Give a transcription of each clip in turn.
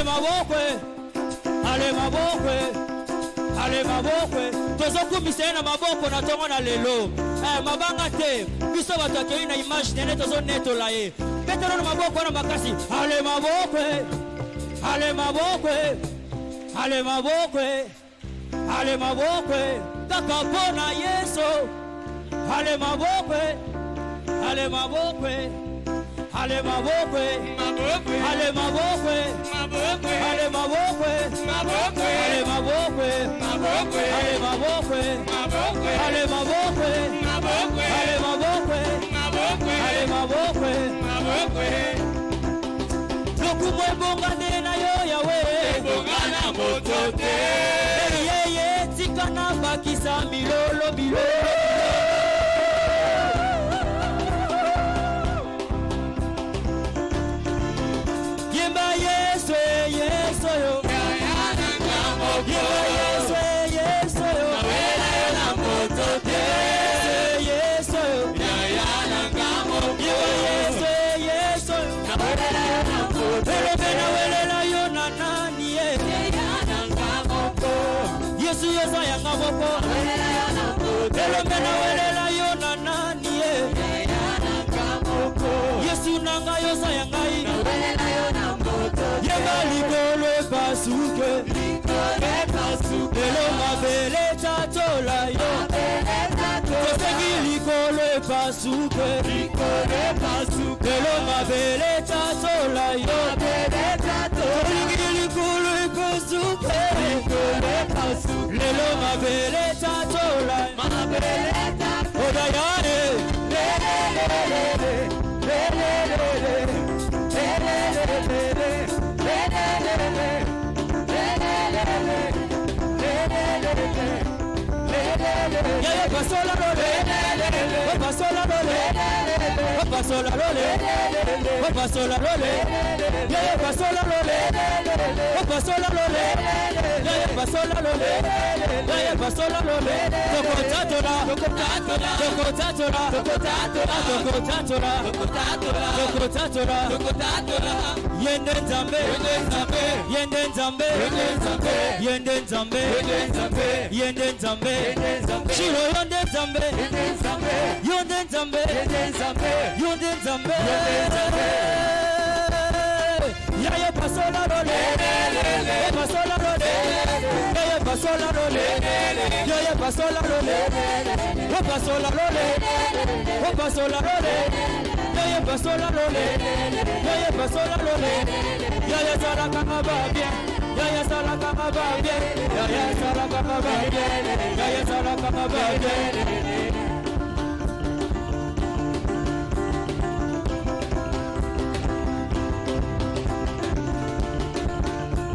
maboko, ale maboko, ale maboko. Tozo kumbisa na maboko na tongo na lelo. Mabanga te. Biso bato akei na image nene tozo neto la ye. Petero na maboko na makasi. Ale maboko, ale maboko, ale maboko, ale maboko. Kaka pona Yesu. Ale maboko, ale maboko. Ale maboko, ale maboko, ale maboko, ale maboko, ale maboko, ale maboko, ale maboko, ale maboko. Lokumwe bongane na yo yawe, bongana motote. Yeye tikana bakisa milolo milolo. Yesu nanga yosa yangai Yeba ligolo pasuke Elo mabele tatola yo Kosegi ligolo pasuke Elo mabele tatola yo Kosegi ligolo pasuke Elo mabele tatola Odayane Pasola lole, pasola lole, pasola lole, pasola lole, pasola lole, pasola lole, pasola lole, pasola lole, tokotatora, tokotatora, tokotatora, tokotatora, tokotatora, tokotatora, yende nzambe, yende nzambe, yende nzambe, yende nzambe, Shiro yonde nzambe, yonde nzambe, yonde nzambe, Yaya pasola lole, pasola lole, Yaya pasola lole, Yaya pasola lole, pasola lole, pasola lole, Yaya pasola lole, Yaya pasola lole, Yaya sala kama babia. Yaya sala kama babia, Yaya sala kama babia, Yaya sala kama babia.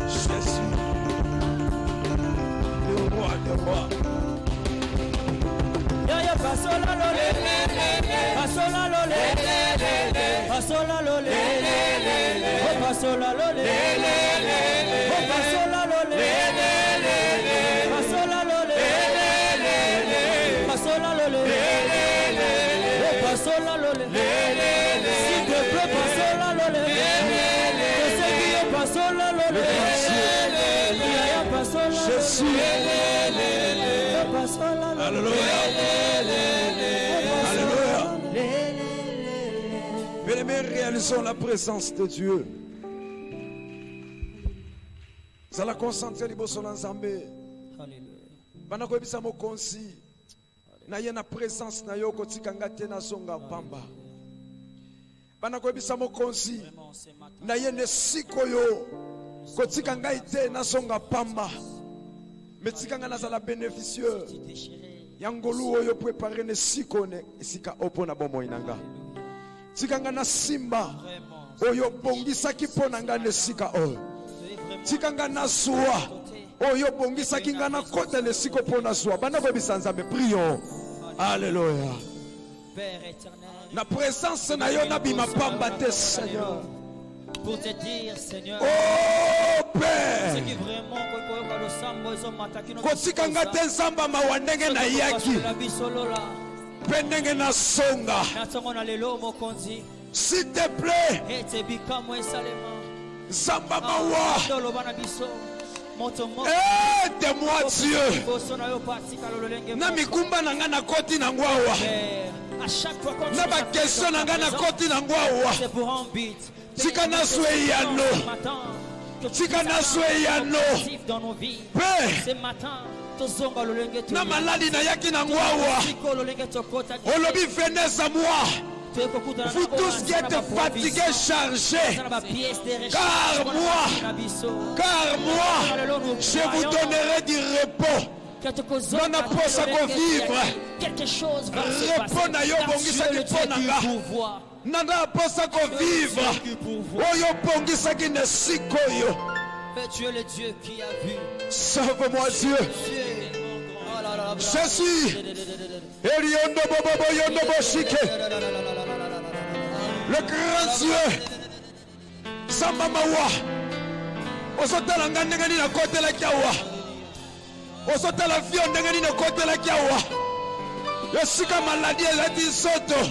Jésus, le roi des rois. Yaya pasola lole, pasola lole, pasola lole, pasola lole, pasola lole, pasola lole, pasola lole, pasola lole, s'il te plaît pasola lole, pasola lole, Yaya pasola Jésus, pasola lole, alléluia, alléluia. Bien-aimés, réalisons la présence de Dieu. Vous allez concentrer les bosons ensemble. Bana ko bisa mokonsi na ye na présence na yo kotikanga te na songa pamba. Bana ko bisa mokonsi na ye ne siko yo kotikanga ite na songa pamba. Metikanga na zala bénéficieux. Yangolu oyo préparer ne siko ne sika opona bomo inanga. Tikanga na simba oyo bongisa kipona nga ne sika o. Tikanga na suwa oyo bongisa kinga na kota le siko pona suwa. Bana ko bisanza me prions. Alléluia. Père éternel. Na présence na yo na bima pamba te Seigneur. Pour te dire Seigneur. Oh Père. Ce qui vraiment kotikanga te nzamba mawa ndenge na yaki pendenge na songa. S'il te plaît, Zamba mawa. Aide-moi Dieu. Na mikumba nanga na koti na ngwawa. Na ba question nanga na koti na ngwawa. Tika na swe yano. Tika na swe yano. Pe. Na maladi na yaki na ngwawa. Olobi venez à moi. Vous tous qui êtes fatigués, chargés, car moi, je vous donnerai du repos. Nana posa ko vivre. Repos na yo bongisa ki ponanga. Nana posa ko vivre. Oyo bongisa ki ne sikoyo. Tu es le Dieu qui a vu. Sauve-moi Dieu. Jésus. Eliondo bobo yondo boshike. Le grand Dieu. Samba mawa. Osotala ngandenge ni na kote la kiawa. Osotala fio ndenge ni na kote la kiawa. Esika maladie la di soto.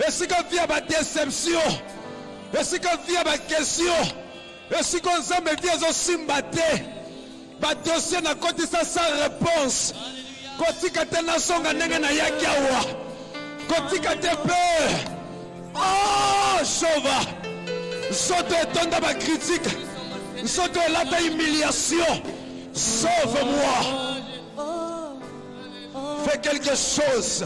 Esika via ba déception. Esika via ba question. Esika nzambe via zo simbate. Ba dossier na kote sa sans réponse. Kotika te na songa ndenge na yaki awa. Kotika te peur. Oh, Chova. Soto etonda ba critique. Soto elata humiliation. Sauve-moi. Fais quelque chose.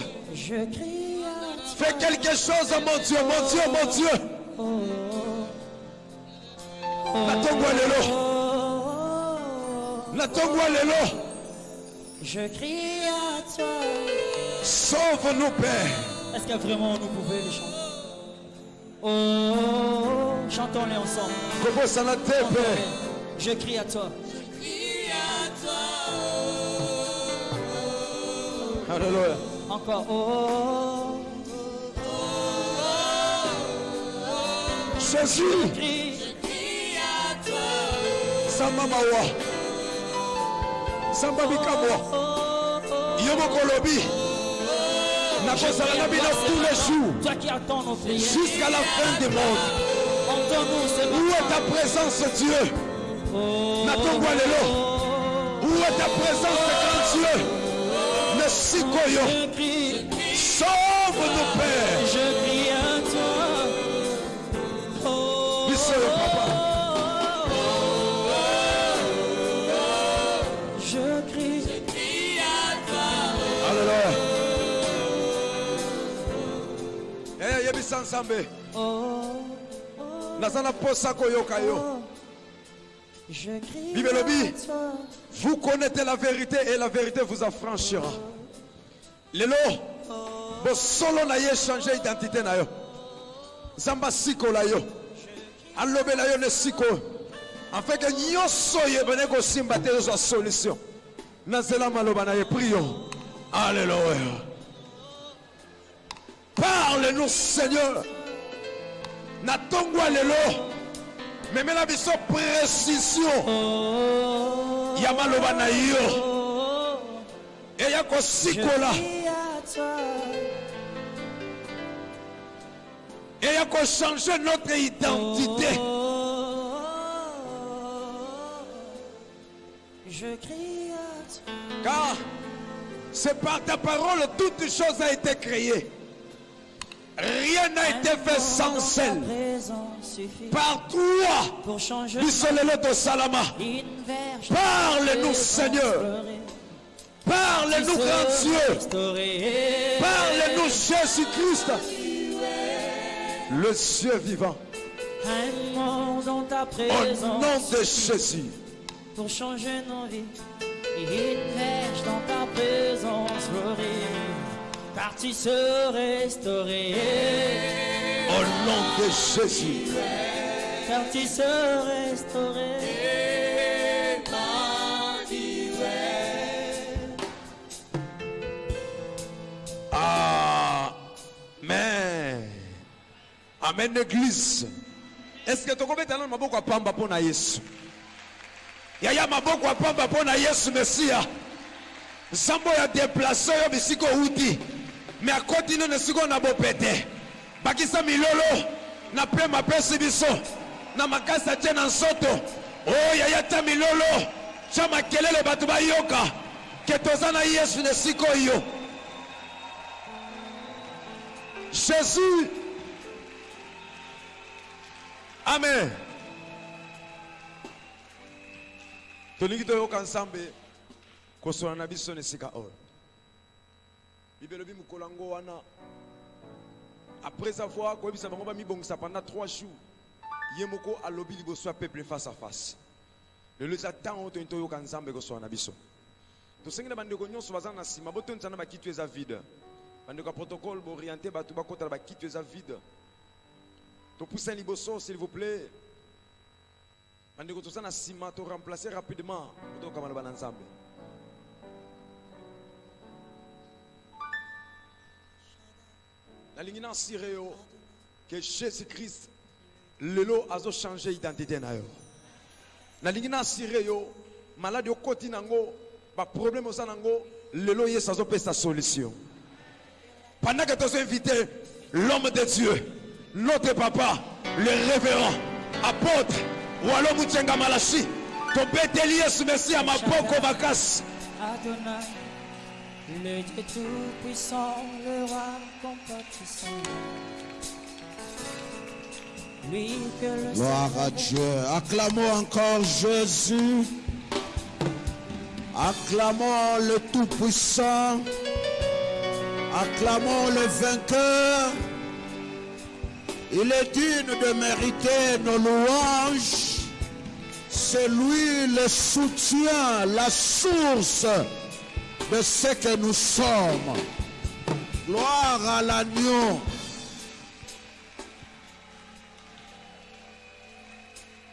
Fais quelque chose, mon Dieu, mon Dieu, mon Dieu. Natongwa lelo. Natongwa lelo. Je crie à toi. Sauve-nous, Père. Est-ce que vraiment nous pouvons les chanter? Oh, chantons-les ensemble. Comment ça la tête, Père? Je crie à toi. Alléluia. Encore. Oh. Jésus. Je crie à toi. Samba mawa. Samba bikamwa. Yomo kolobi. Tous les jours, toi qui attends nos prières, jusqu'à la fin du monde. Entends-nous ce matin. Où est ta présence, Dieu? Natongwa lelo. Où est ta présence, grand Dieu? Merci Koyo. Sauve-nous, Père. Je crie à toi. Oh, Papa. Je crie à toi. Alléluia. Yebisa nzambe. Nazana posa koyoka yo. Bibelobi, vous connaissez la vérité et la vérité vous affranchira. Lelo, bo solo na ye changer identité na yo. Zamba siko la yo. Alobe la yo ne siko. En fait que nyoso ye bene ko simba te zo solution. Nazela maloba na ye prions. Alléluia. Parle-nous, Seigneur. Natongwa lelo. Mais la biso précision. Yamaloba na yo. Et yako sikola. Et yako changer notre identité. Je crie à toi. Car c'est par ta parole toute chose a été créée. Rien n'a été fait sans elle. Par toi, parle-nous, Seigneur. Parle-nous, grand Dieu. Parle-nous, Jésus-Christ, le Dieu vivant. Au nom de Jésus. Pour changer nos vies, une verge dans ta présence fleurie. Car tu se restaurer. Au nom de Jésus. Car tu se restaurer. Amen. Amen, l'église. Est-ce que tu connais talent maboko apamba pona Yesu? Yaya maboko apamba pona Yesu Messia. Sambo ya déplacé yo bisiko uti. Mais à continuer ne siko na bopete. Bakisa milolo na pe ma pesi biso. na makasa tye na nsoto o yaya ta milolo tya makelele bato bayoka ke toza na Yesu na esika oyo. Jésus. Amen. Tolingi toyoka nsambe kosola na biso na esika oyo. Bibelo bi mukolango wana après avoir koyebisa bango bamibongisa pendant 3 jours. Yemoko alobi liboso peuple face à face. Le temps oyo toyoka nsambe kosola na biso. Tosengela bandeko nyonso baza na sima botonzana bakitu eza vide. Bandeko protocole orienté bato bakota bakitu eza vide. To pousser liboso s'il vous plaît. Bandeko toza na sima to remplacer rapidement to kamala bana nsambe. La ligne en Syréo que Jésus-Christ lelo azo changer identité na yo. Na ligne en Syréo malade yo koti nango ba problème osa nango lelo yesu azo pesa solution. Pendant que tu as invité l'homme de Dieu, notre papa, le révérend, apôtre, Walo Mouchenga Malachi, ton bételier sous Messie à ma boko vacasse. Adonai, le Dieu tout-puissant, le roi compatissant. Lui que le Gloire à Dieu. Acclamons encore Jésus. Acclamons le tout-puissant. Acclamons le vainqueur. Il est digne de mériter nos louanges. C'est lui le soutien, la source de ce que nous sommes. Gloire à l'agneau.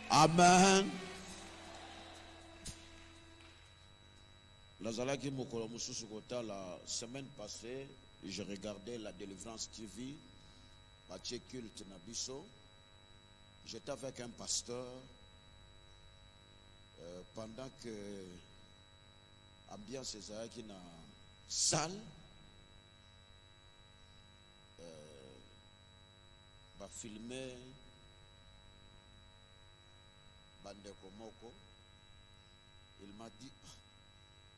Amen. La semaine passée, je regardais la Délivrance TV, Mathieu Culte Nabiso. J'étais avec un pasteur pendant que ambiance est qui na salle. Va filmer Bandeko Moko. Il m'a dit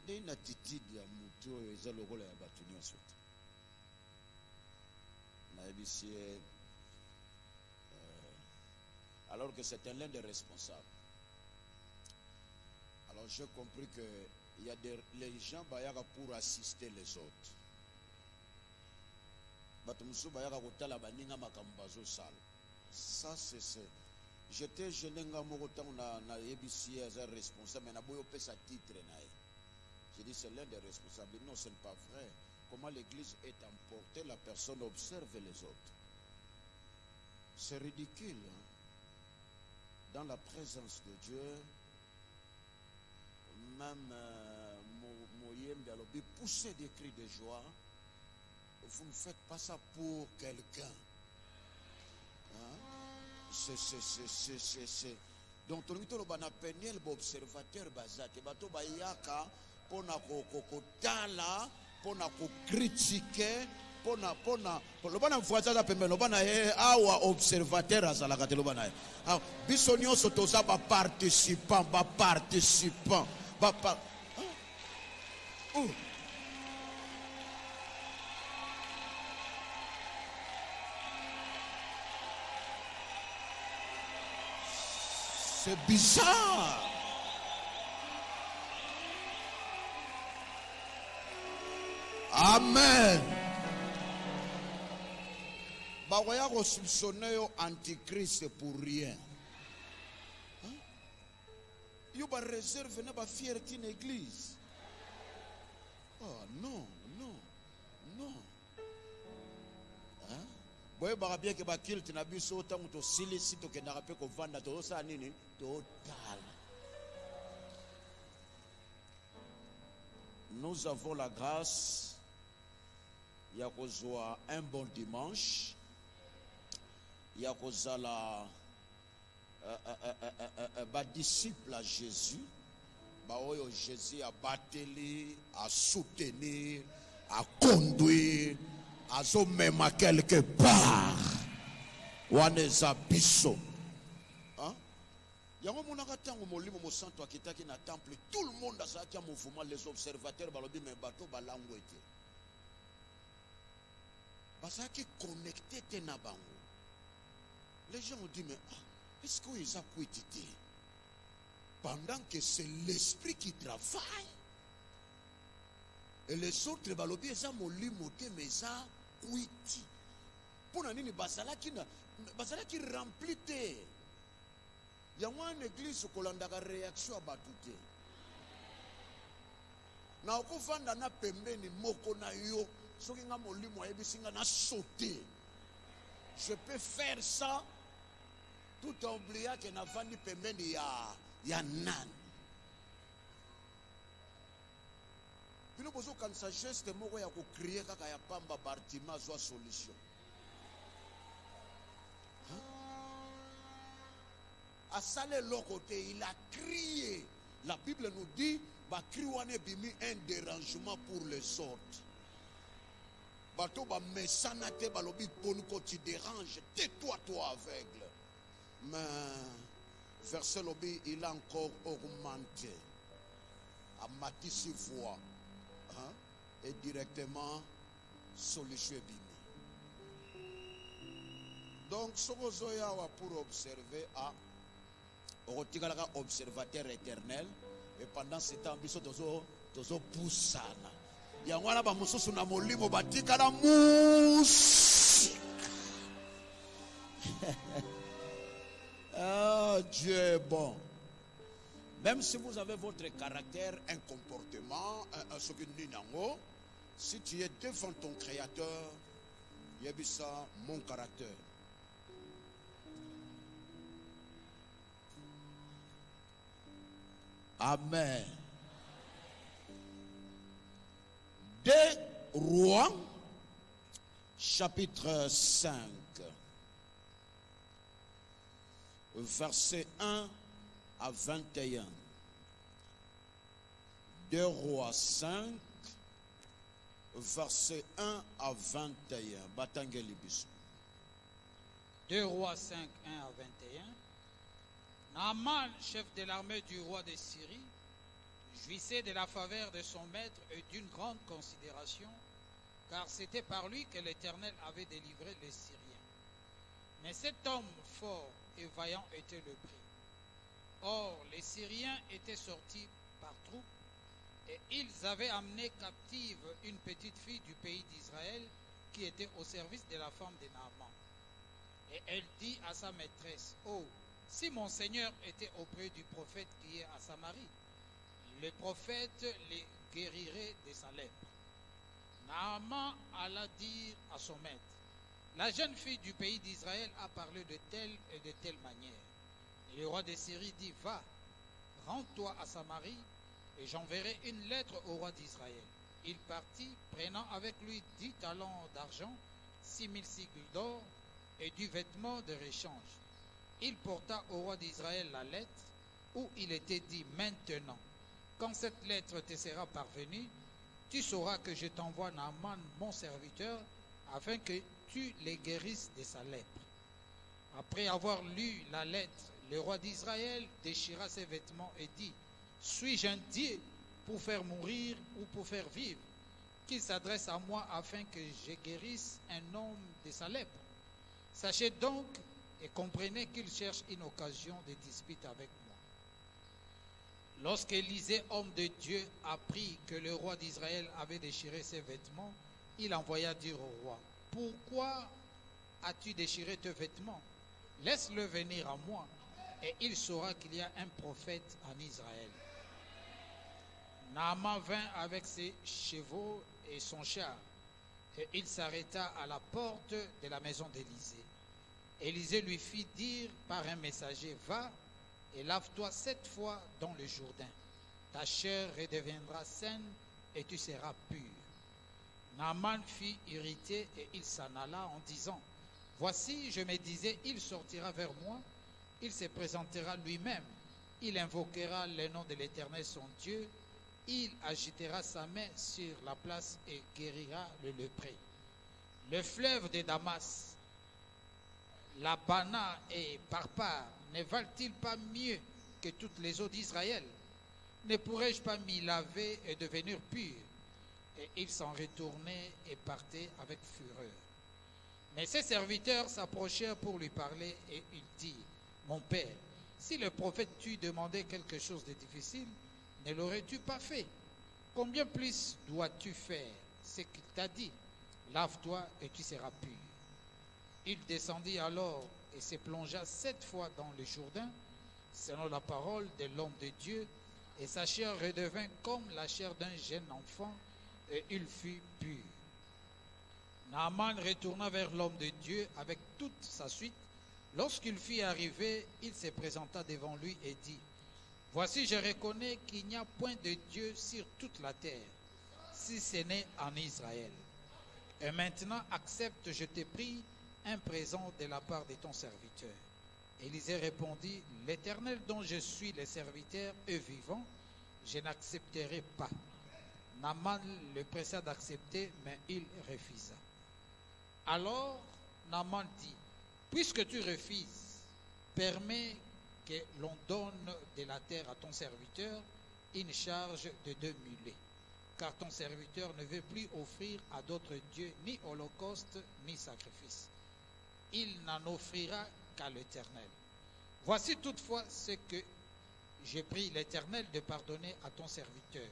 il y a une attitude ya mutu eza lokola ya bato nyonso te. Alors que c'était l'un des responsables. Alors j'ai compris que il y a les gens bayaka pour assister les autres. Batumsu bayaka kotala baninga makambazo sala. Ça c'est j'étais jeune ngamo kotanga na ABC as responsable mais na boyo pesa titre nae. J'ai dit c'est l'un des responsables. Non, ce n'est pas vrai. Comment l'église est emportée, la personne observe les autres. C'est ridicule. Hein? Dans la présence de Dieu, même Moyem Dialobi poussait des cris de joie. Vous ne faites pas ça pour quelqu'un. Hein? C'est. Donc, tout le monde a peigné l'observateur bazate. Bato bayaka. Pona kokotala, pona critiquer, pona le bana voisin da pembe, le bana awa observateur azalaka te le bana. Ah bisonio sotoza ba participant. C'est bizarre. Amen. Baroya soupçonner antichrist pour rien. Il va réserver na ba fierté une église. Oh non. Hein? Boye ba bien que ba kilt na biso tangu to silisi to ke na rapé ko vanda to sa nini total. Nous avons la grâce. Il y a un bon dimanche. Il y a un disciple à Jésus. Jésus a battu, a soutenu, a conduit, a même à quelque part. Waneza biso. Hein? Yango monaka tango molimo mosanto akitaki na temple, tout le monde a ça qui a mouvement, les observateurs balobi mais bateau balango ete. Parce qui connecté te na bango. Les gens ont dit mais est-ce qu'ils ont quitté? Pendant que c'est l'esprit qui travaille. Et les autres balobi eza molimo te mais ça quitté. Pour nani basala qui rempli te. Il y a une église qui a une réaction à batute. Na okufanda na pembeni moko na yo soki nga molimo ayebisinga na sauter. Je peux faire ça tout en oubliant que na vandi pembeni ya nani. Bino bozo kanisa geste moko ya ko crier kaka ya pamba Bartima zo solution. À Salé côté, il a crié. La Bible nous dit bah criouane bimi un dérangement pour les autres. Bato ba mesanate balobi ponu ko tu déranges, tais-toi toi aveugle. Mais verset lobby il a encore augmenté. A matisi voix et directement solution bimi. Donc sokozoya wa pour observer observateur éternel et pendant ce temps biso tozo poussana yango wana ba mususu na molimo batikala mus. Oh Dieu est bon. Même si vous avez votre caractère, un comportement, si tu es devant ton créateur, yebisa mon caractère. Amen. 2 Rois, chapitre 5, verset 1 à 21. 2 Rois 5, verset 1 à 21. Batangeli biso. 2 Rois 5, 1 à 21. Naaman, chef de l'armée du roi de Syrie, jouissait de la faveur de son maître et d'une grande considération, car c'était par lui que l'Éternel avait délivré les Syriens. Mais cet homme fort et vaillant était le prix. Or, les Syriens étaient sortis par troupes, et ils avaient amené captive une petite fille du pays d'Israël qui était au service de la femme de Naaman. Et elle dit à sa maîtresse, « Oh, si mon Seigneur était auprès du prophète qui est à Samarie, le prophète les guérirait de sa lèpre. » Naaman alla dire à son maître, « La jeune fille du pays d'Israël a parlé de telle et de telle manière. » Et le roi de Syrie dit, « Va, rends-toi à Samarie, et j'enverrai une lettre au roi d'Israël. » Il partit, prenant avec lui 10 talents d'argent, 6000 cycles d'or et du vêtement de réchange. Il porta au roi d'Israël la lettre où il était dit, « Maintenant, quand cette lettre te sera parvenue, tu sauras que je t'envoie Naaman, mon serviteur, afin que tu les guérisses de sa lèpre. » Après avoir lu la lettre, le roi d'Israël déchira ses vêtements et dit, « Suis-je un Dieu pour faire mourir ou pour faire vivre, qu'il s'adresse à moi afin que je guérisse un homme de sa lèpre? Sachez donc et comprenez qu'il cherche une occasion de dispute avec moi. » Lorsqu'Élisée, homme de Dieu, apprit que le roi d'Israël avait déchiré ses vêtements, il envoya dire au roi, « Pourquoi as-tu déchiré tes vêtements? Laisse-le venir à moi, et il saura qu'il y a un prophète en Israël. » Naaman vint avec ses chevaux et son char, et il s'arrêta à la porte de la maison d'Élisée. Élisée lui fit dire par un messager, « Va et lave-toi 7 fois dans le Jourdain. Ta chair redeviendra saine et tu seras pur. » Naaman fut irrité et il s'en alla en disant, « Voici, je me disais, il sortira vers moi, il se présentera lui-même, il invoquera le nom de l'Éternel son Dieu, il agitera sa main sur la place et guérira le lépreux. Le fleuve de Damas Labana et Parpar ne valent-ils pas mieux que toutes les eaux d'Israël? Ne pourrais-je pas m'y laver et devenir pur? Et ils s'en retournaient et partaient avec fureur. Mais ses serviteurs s'approchèrent pour lui parler et il dit, mon père, si le prophète t'eût demandé quelque chose de difficile, ne l'aurais-tu pas fait? Combien plus dois-tu faire ce qu'il t'a dit? Lave-toi et tu seras pur. Il descendit alors et se plongea 7 fois dans le Jourdain, selon la parole de l'homme de Dieu, et sa chair redevint comme la chair d'un jeune enfant, et il fut pur. Naaman retourna vers l'homme de Dieu avec toute sa suite. Lorsqu'il fut arrivé, il se présenta devant lui et dit, « Voici, je reconnais qu'il n'y a point de Dieu sur toute la terre, si ce n'est en Israël. Et maintenant, accepte, je te prie, un présent de la part de ton serviteur. » Élisée répondit, « L'Éternel dont je suis le serviteur est vivant, je n'accepterai pas. » Naaman le pressa d'accepter, mais il refusa. Alors Naaman dit, « Puisque tu refuses, permets que l'on donne de la terre à ton serviteur une charge de 2 mulets, car ton serviteur ne veut plus offrir à d'autres dieux ni holocauste ni sacrifice. Il n'en offrira qu'à l'Éternel. Voici toutefois ce que j'ai pris l'Éternel de pardonner à ton serviteur.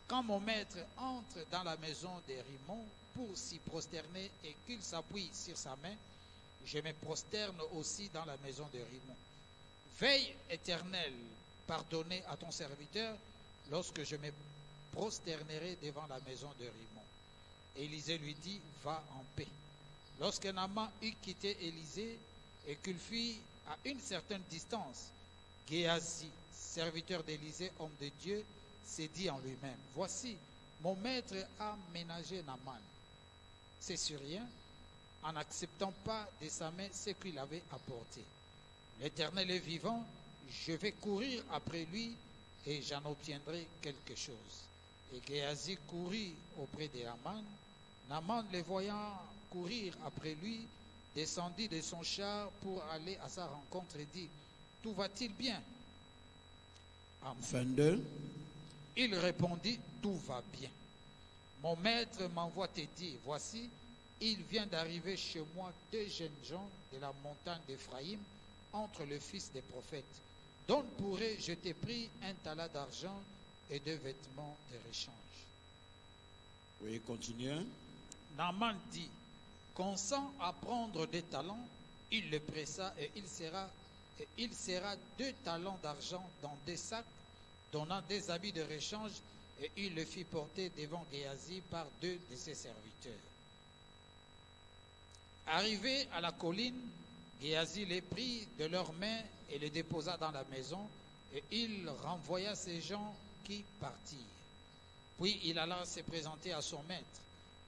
Quand mon maître entre dans la maison de Rimon pour s'y prosterner et qu'il s'appuie sur sa main, je me prosterne aussi dans la maison de Rimon. Veille, Éternel, pardonner à ton serviteur lorsque je me prosternerai devant la maison de Rimon. » Élisée lui dit, « Va en paix. » Lorsque Naaman eut quitté Élisée et qu'il fut à une certaine distance, Géasi, serviteur d'Élisée, homme de Dieu, s'est dit en lui-même, « Voici, mon maître a ménagé Naaman, c'est Syrien, en n'acceptant pas de sa main ce qu'il avait apporté. L'Éternel est vivant, je vais courir après lui et j'en obtiendrai quelque chose. » Et Géasi courut auprès de Naaman. Naaman, le voyant courir après lui, descendit de son char pour aller à sa rencontre et dit, « Tout va-t-il bien? » Fin 2. Il répondit, « Tout va bien. Mon maître m'envoie te dire, voici, il vient d'arriver chez moi 2 jeunes gens de la montagne d'Éphraïm, entre le fils des prophètes. Donne pour eux, je t'ai pris, 1 talent d'argent et 2 vêtements de rechange. » Oui, continuez. Naaman dit, « Consent à prendre 2 talents. » Il le pressa et il serra 2 talents d'argent dans 2 sacs, donnant 2 habits de rechange, et il le fit porter devant Géasi par 2 de ses serviteurs. Arrivé à la colline, Géasi les prit de leurs mains et les déposa dans la maison, et il renvoya ces gens qui partirent. Puis il alla se présenter à son maître.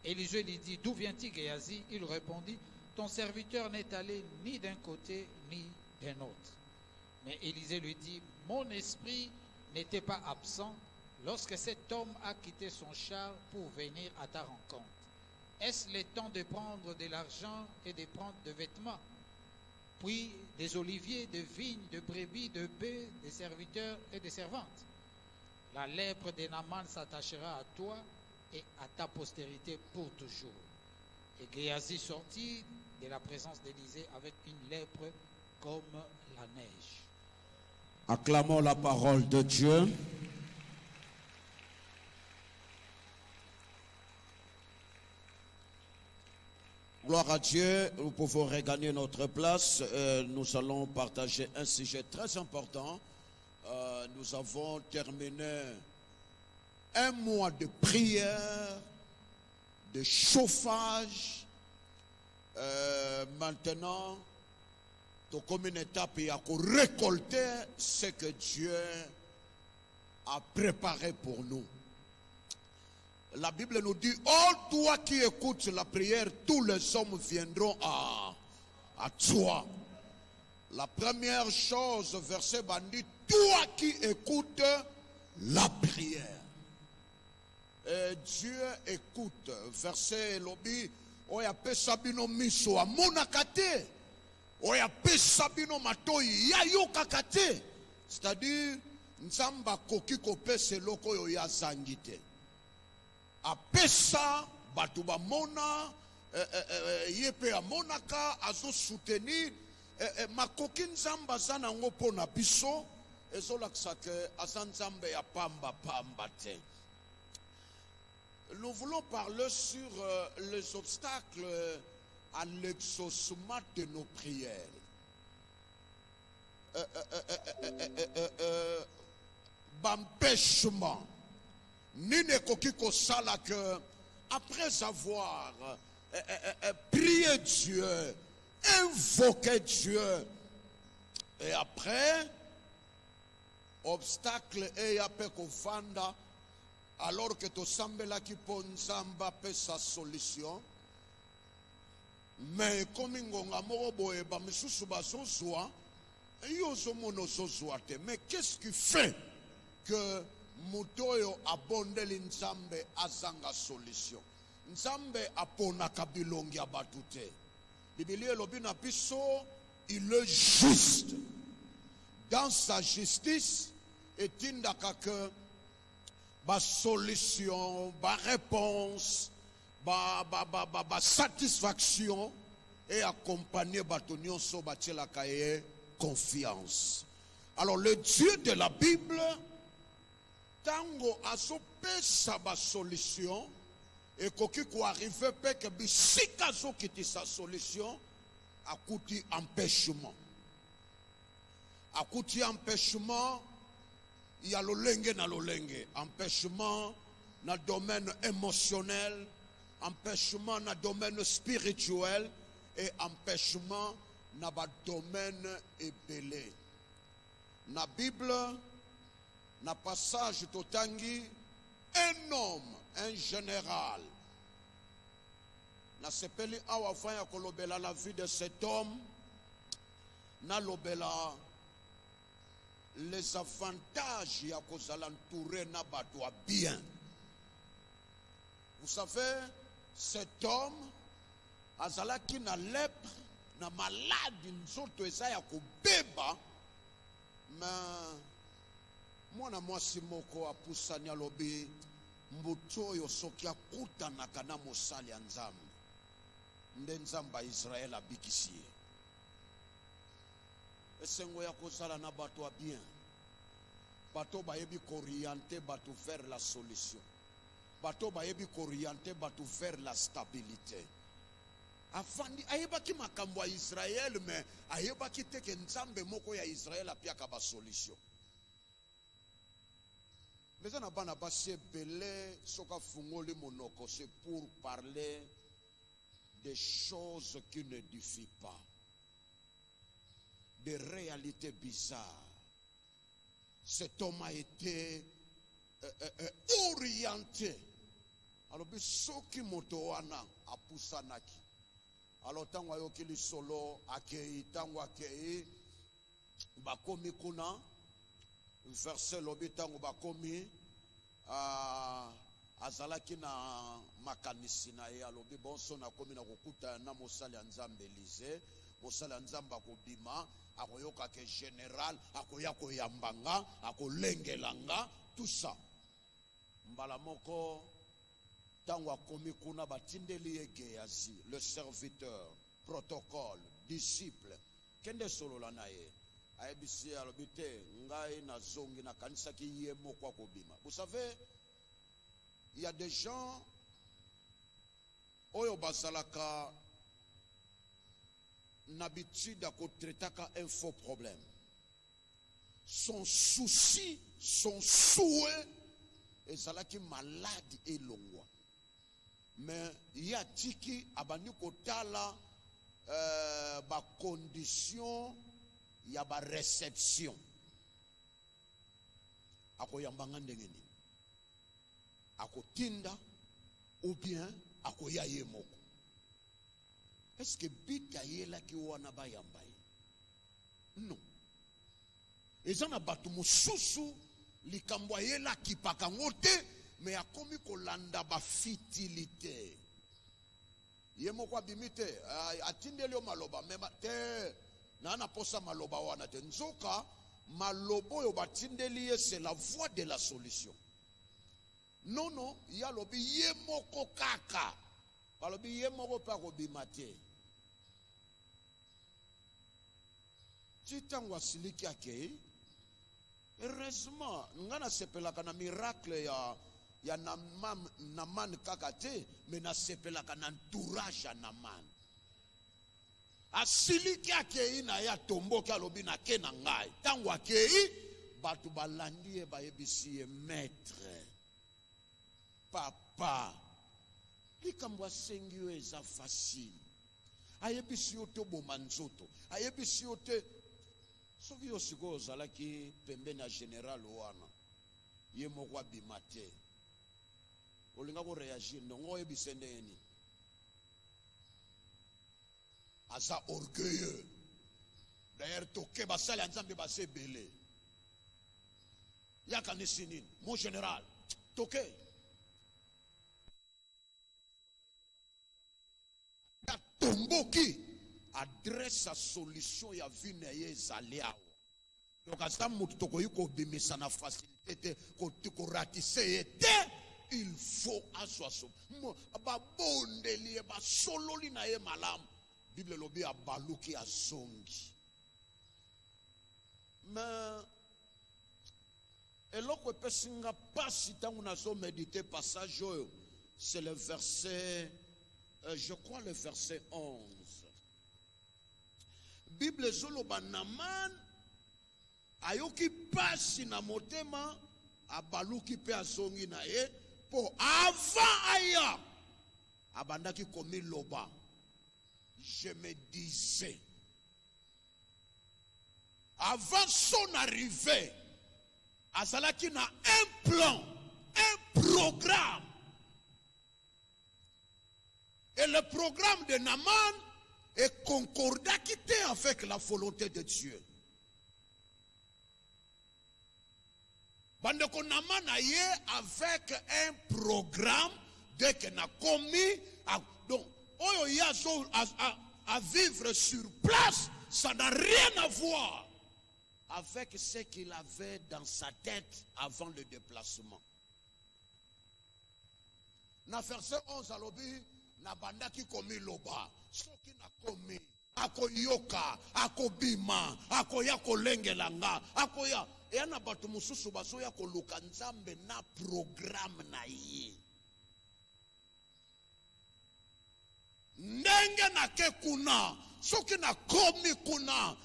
Élisée lui dit, « D'où viens-tu, Géasi ?» Il répondit, « Ton serviteur n'est allé ni d'un côté ni d'un autre. » Mais Élisée lui dit, « Mon esprit n'était pas absent lorsque cet homme a quitté son char pour venir à ta rencontre. Est-ce le temps de prendre de l'argent et de prendre des vêtements, puis des oliviers, de vignes, de brebis, de bœufs, des serviteurs et des servantes? La lèpre de Naaman s'attachera à toi et à ta postérité pour toujours. » Et Géasi sortit de la présence d'Élisée avec une lèpre comme la neige. Acclamons la parole de Dieu. Gloire à Dieu, nous pouvons regagner notre place. Nous allons partager un sujet très important. Nous avons terminé un mois de prière, de chauffage. Maintenant, comme une étape, il y a qu'à récolter ce que Dieu a préparé pour nous. La Bible nous dit, « Oh, toi qui écoutes la prière, tous les hommes viendront à toi. » La première chose, verset bandit, « Toi qui écoutes la prière. » Et Dieu écoute. Verset lobby, « Oh, ya pe sabino miso a monakate. » oya pesa bino matoi ya yo kakate, c'est-à-dire nzamba koki kopesa eloko oyo ya zangi te. Apesa batu ba mona yepe ya monaka azo soutenir makoki nzamba zana ngo pona biso ezolakisa ke aza nzambe ya pamba pamba te. Nous voulons parler sur les obstacles à l'exaucement de nos prières. B'empêchement. Nine koki kosala que après avoir prié Dieu, invoqué Dieu, et après obstacle et ape kofanda, alors que to sambela ki ponzamba pe sa solution, mais comme ngonga moko boye ba misusu bazozwa yo zomono zozwa te. Mais qu'est-ce qui fait que mutoyo abondeli nzambe azanga solution? Nzambe aponaka bilongi ya batu te. Biblia elobi na biso il est juste dans sa justice, etindaka que ba solution, ba réponse, ba satisfaction et accompagner batonio so batela kaye confiance. Alors le Dieu de la Bible tango azopesa ba solution et koki ko arrive pe que bisika zo kiti sa solution akuti empêchement. Akuti empêchement. Il y a l'olenge na l'olenge, empêchement na domaine émotionnel, empêchement na domaine spirituel et empêchement na ba domaine ébélé. Na Bible, na passage totangi, un homme, un général, na sepeli awa fanya kolobela la vie de cet homme, na lobela les avantages ya kozala entouré na bato a bien. Vous savez, cet homme azalaki na lèpre, na malade nzoto eza ya kobeba, mais mwana mwasi moko apusani alobi mbutu oyo soki akutanaka na mosali ya nzambe nde nzambe ya Israel abikisi ye. Esengo ya kozala na bato a bien. Bato bayebi korienter bato vers la solution. Bato bayebi korienter bato vers la stabilité. Afandi ayebaki makambo ya Israël, mais ayebaki teke nzambe moko ya Israël apiaka ba solution. Mais on a bana basi belé soka fungoli monoko, c'est pour parler des choses qui n'édifient pas, des réalités bizarres. Cet homme a été orienté. Alors, soki motoana apusanaki. Alors, tango ayoki li solo akei, tango akei, bakomi kuna, verset lobi tango bakomi, azalaki na makanisi na ye, alobi bonso na komi na kokuta na mosali ya nzambe Elize, mosali ya nzambe akobima, akoyoka ke général, akoya koyambanga, akolengelanga, tout ça. Mbala moko, tango akomi kuna batindeli ye Gehazi, le serviteur, protocole, disciple, kende solo la na ye, ayebisi alobite, ngai na zongi na kanisa ki ye moko akobima. Vous savez, il y a des gens, oyo basalaka, n'habitude à traiter un faux problème. Son souci, son souhait, et ça là qui malade et longwa. Mais il y a tiki abani kotala ba condition, il y a ba réception. Ako yambanga ndengeni. Ako tinda ou bien ako yaye moko. Est-ce que bita yela ki wana bayambaye? Non. Ezana batu mususu likambo yela ki pakangote, mais akomi kolanda ba fitilité. Yemo kwa bimite atindeli o maloba mema te na posa maloba wana te nzoka malobo yo batindeli c'est la voie de la solution. Non non, ya lobi ye moko kaka. Balobi ye moko pa ko bimate. Titangwa siliki ake. Heureusement, ngana sepelaka na miracle ya Naman kaka te, mais na sepelaka na entourage ya Naman. Asiliki akei na ya tomboki alobi na ke na ngai. Tango akei, batu balandi e bayebisi e maître. Papa. Likambo asengi yo eza facile. Ayebisi yo te boma nzoto. Ayebisi yo te soki yo sikoyo ozalaki pembeni ya général wana. Ye moko abima te. Olinga ko réagir ndongo oyebise ndeni. Asa orgueilleux. D'ailleurs, toke basali anzambe base belé. Yaka nesinine, mon général, toke. Ya tomboki adresse sa solution ya vine ye zaliawa. Donc asa mutu toko yuko bimisa na facilité ko ratisse te. Il faut assoisson. Ba bondeli ba sololi na ye malamu. Bible lobi a baluki a zongi. Mais eloko pesinga pasi tangu nazo méditer passage c'est le verset je crois le verset 11. Bible zoloba Naman ayoki pasi na motema a baluki pe a zongi na ye po avant aya abandaki komi loba. Je me disais, avant son arrivée, Azalaki n'a un plan, un programme. Et le programme de Naman est concordant avec la volonté de Dieu. Bandeko Naman a eu avec un programme dès qu'il a commis. Donc, à vivre sur place, ça n'a rien à voir avec ce qu'il avait dans sa tête avant le déplacement. Na verset 11 alobi na bandaki komi loba soki na komi akoyoka akobima akoya kolengelanga akoya yana batu mususu basoya koluka nzambe na programme na ye. Ndenge na ke kuna soki na komi kuna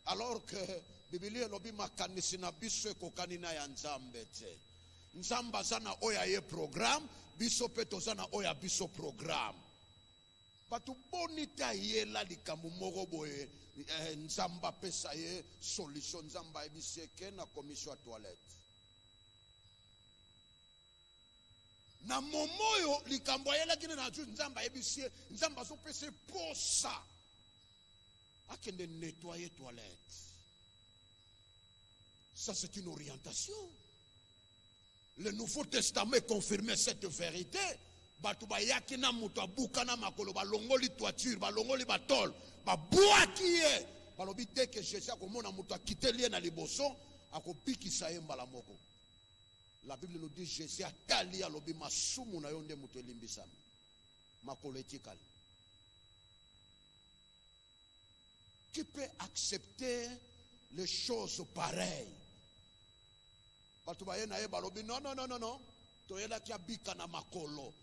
alors que Biblia lobi makanisi na biso ekokani na ya nzambe te. Nzamba zana oya ye programme biso pe tozana oya biso programme. Batu bonita ye la likambo moko boye nzamba pesa ye solution nzamba ebiseke na commission toilette. Na momoyo likambo yela kine na ju nzamba ebisie nzamba so pese posa akende nettoyer toilette. Ça c'est une orientation. Le Nouveau Testament confirmait cette vérité. Batu bayaki na mutu abuka na makolo balongoli toiture balongoli batol babwaki ye balobi te que Jésus akomona mutu akiteli na liboso akopikisa ye mbala moko. La Bible nous dit Jésus a tali alobi masumu na yonde mutu elimbisami makolo etikali. Qui peut accepter les choses pareilles? Batu baye na ye balobi non non non non non toyela kia bika na makolo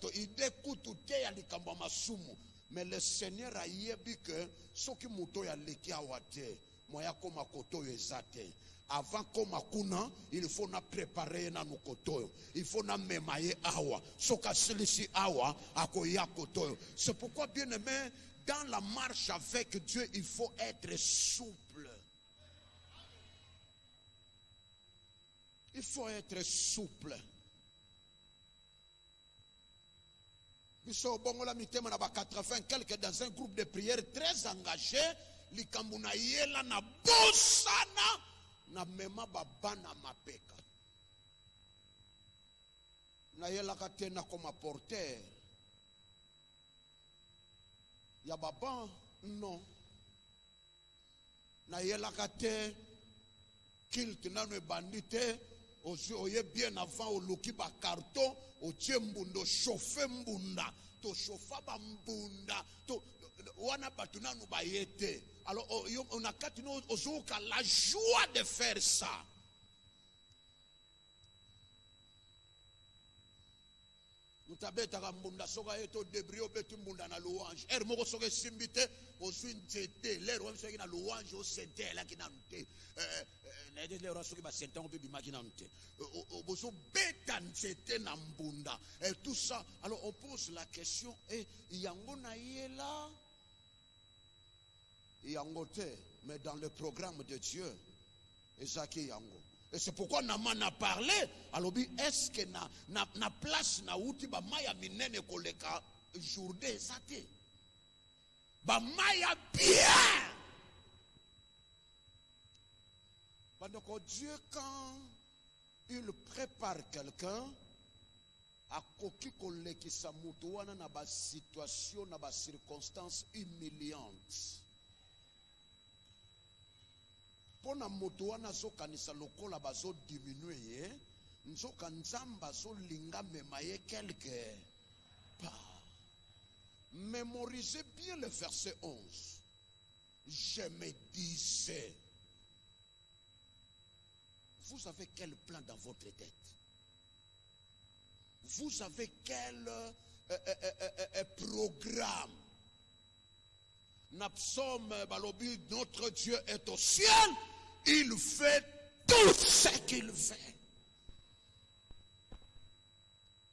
to ide kutu te ya likambo masumu. Mais le Seigneur a yebi que soki muto ya leki awate moya koma koto ezate. Avant koma kuna il faut na préparer na nukoto. Il faut na memaye awa. Soka silisi awa akoya koto. C'est pourquoi bien aimé dans la marche avec Dieu il faut être souple. Il faut être souple. Biso bongola mitema na ba 80 quelques dans un groupe de prière très engagé, likambuna yela na bosana na mema babana mapeka. Na yela katena comme porteur. Ya baba non. na yelaka te kilt nano ebandite oye bien avant oluki ba carton otie mbunda chauffer mbunda to chauffa ba mbunda to wana batu nano bayete. Alors on a katino ozoka la joie de faire ça. Mutabeta mbunda soka eto debrio betu mbunda na louange moko soka simbite osui nzete lero wamsoki na louange o sente la kinante na ede lero soki ba sente on peut bimaki na nte boso beta nzete na mbunda et tout ça. Alors on pose la question yango na yela yango te, mais dans le programme de Dieu ezaki yango. Et c'est pourquoi Naman a parlé. Alors, est-ce que na place na uti ba maya minene koleka journée zate? Ba maya bien. Donc Dieu, quand il prépare quelqu'un, a koki koleki sa mutu wana na ba situation, na ba circonstances humiliantes. Pona moto wana zo kanisa lokola bazo diminuer nzoka nzamba zo linga memaye quelque part. Mémorisez bien le verset 11. Je me disais, vous avez quel plan dans votre tête? Vous avez quel programme? Napsom balobi, notre Dieu est au ciel, il fait tout ce qu'il fait.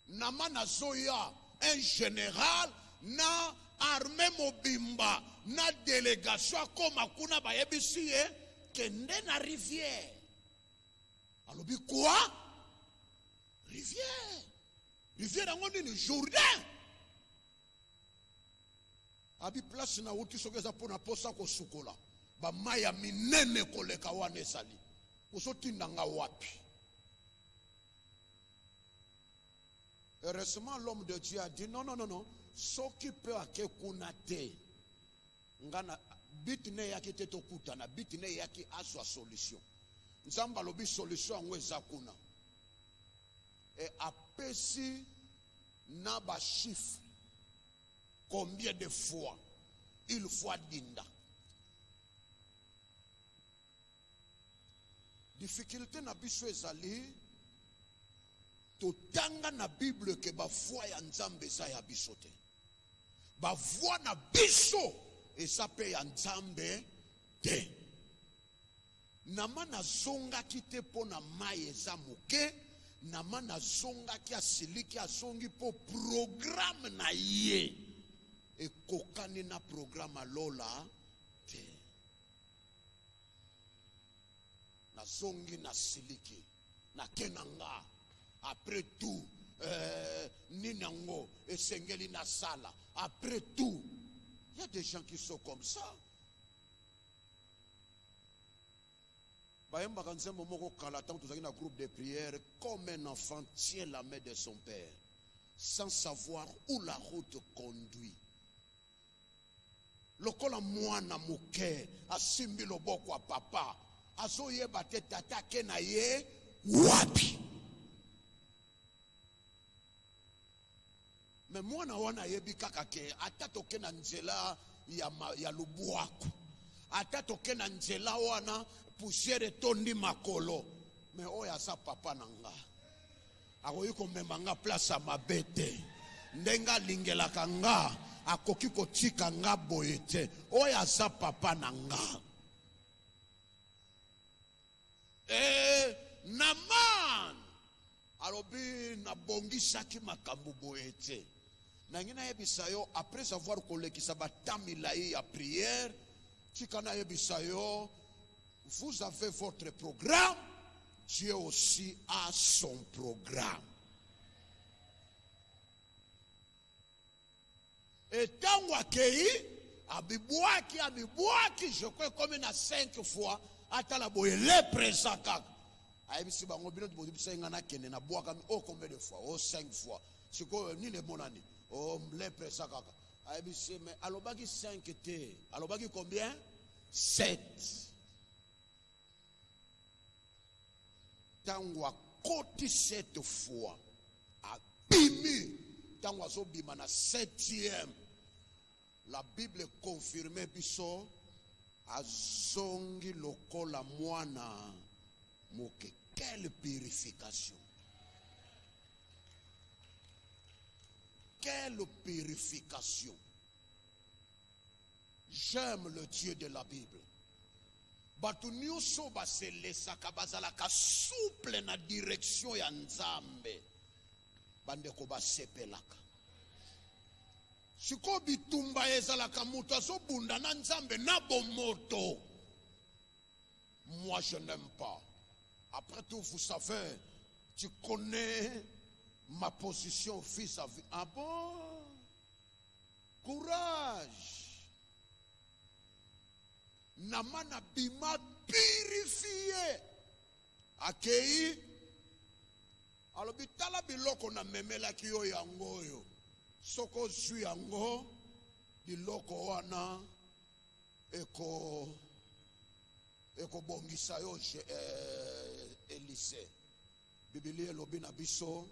Namana Zoya, un général, na armée mobimba, na délégation comme akuna ba yebisi kende na rivière. Alobi quoi? Rivière. Rivière ngoni ni Jourdain. Abi place na uti sokeza pona posa ko sukola ba maya minene koleka wane sali usotinda nga wapi. Heureusement l'homme de Dieu a dit non ce qui peut akekuna te ngana bitne yaki te tokuta na bitne yaki aswa solution nzamba lobi solution ngweza kuna et apesi na ba chiffre. Combien de fois il faut dinda? Difficulté na biso ezali totanga na Bible ke ba foi ya Nzambe sa ya biso te. Ba foi na biso esa pe ya Nzambe te. Namana zonga kite pona mai eza moke, namana zonga ki asiliki azongi po programme na ye. Et kokani na programme lola te. Na zongi na siliki na kenanga. Après tout ninango esengeli na sala. Après tout, il y a des gens qui sont comme ça. Bayemba kanzembo moko kalatan tozaki na groupe de prière, comme un enfant tient la main de son père sans savoir où la route conduit. Lokola mwana muke asimbi loboko wa papa azoyeba te tata ke na ye wapi. Me mwana wana yebi kaka ke atatoke na nzela ya lubwaku, atatoke na nzela wana poussière tondi makolo. Me oya sa papa nanga akoyi komema nga place ya mabete ndenga lingelaka nga akoki kotika nga boye te. Oya sa papa nanga. Naman alobi na bongisaki makambo boye te. Nangina yebisayo après avoir kolekisa batamilai ya prière, tikana yebisayo, vous avez votre programme, Dieu aussi a son programme. Et tant wakei abibwaki je crois comme na 5 fois atala boye le présent kaka ayebisi bango bino tibodibisa ngana kende na bwaka o combien de fois? O 5 fois. Siko ni le monani o le présent kaka ayebisi mais alobaki 5 te alobaki combien? 7. tango akoti cette fois abimi tango azobima na 7e la Bible confirme biso azongi lokola mwana moke. Quelle purification! Quelle purification! J'aime le Dieu de la Bible. Batu nyonso baselesaka bazalaka souple na direction ya Nzambe. Bandeko basepelaka. Siko bitumba ezalaka mutu azobunda na Nzambe na bomoto. Moi je n'aime pas. Après tout, vous savez, tu connais ma position vis-à-vis. Ah bon? Courage. Namana bima purifié. Akei. Alors bitala biloko na memela kiyo yango yo. Soko zui yango biloko wana eko bongisa yo Elise. Biblia elobi na biso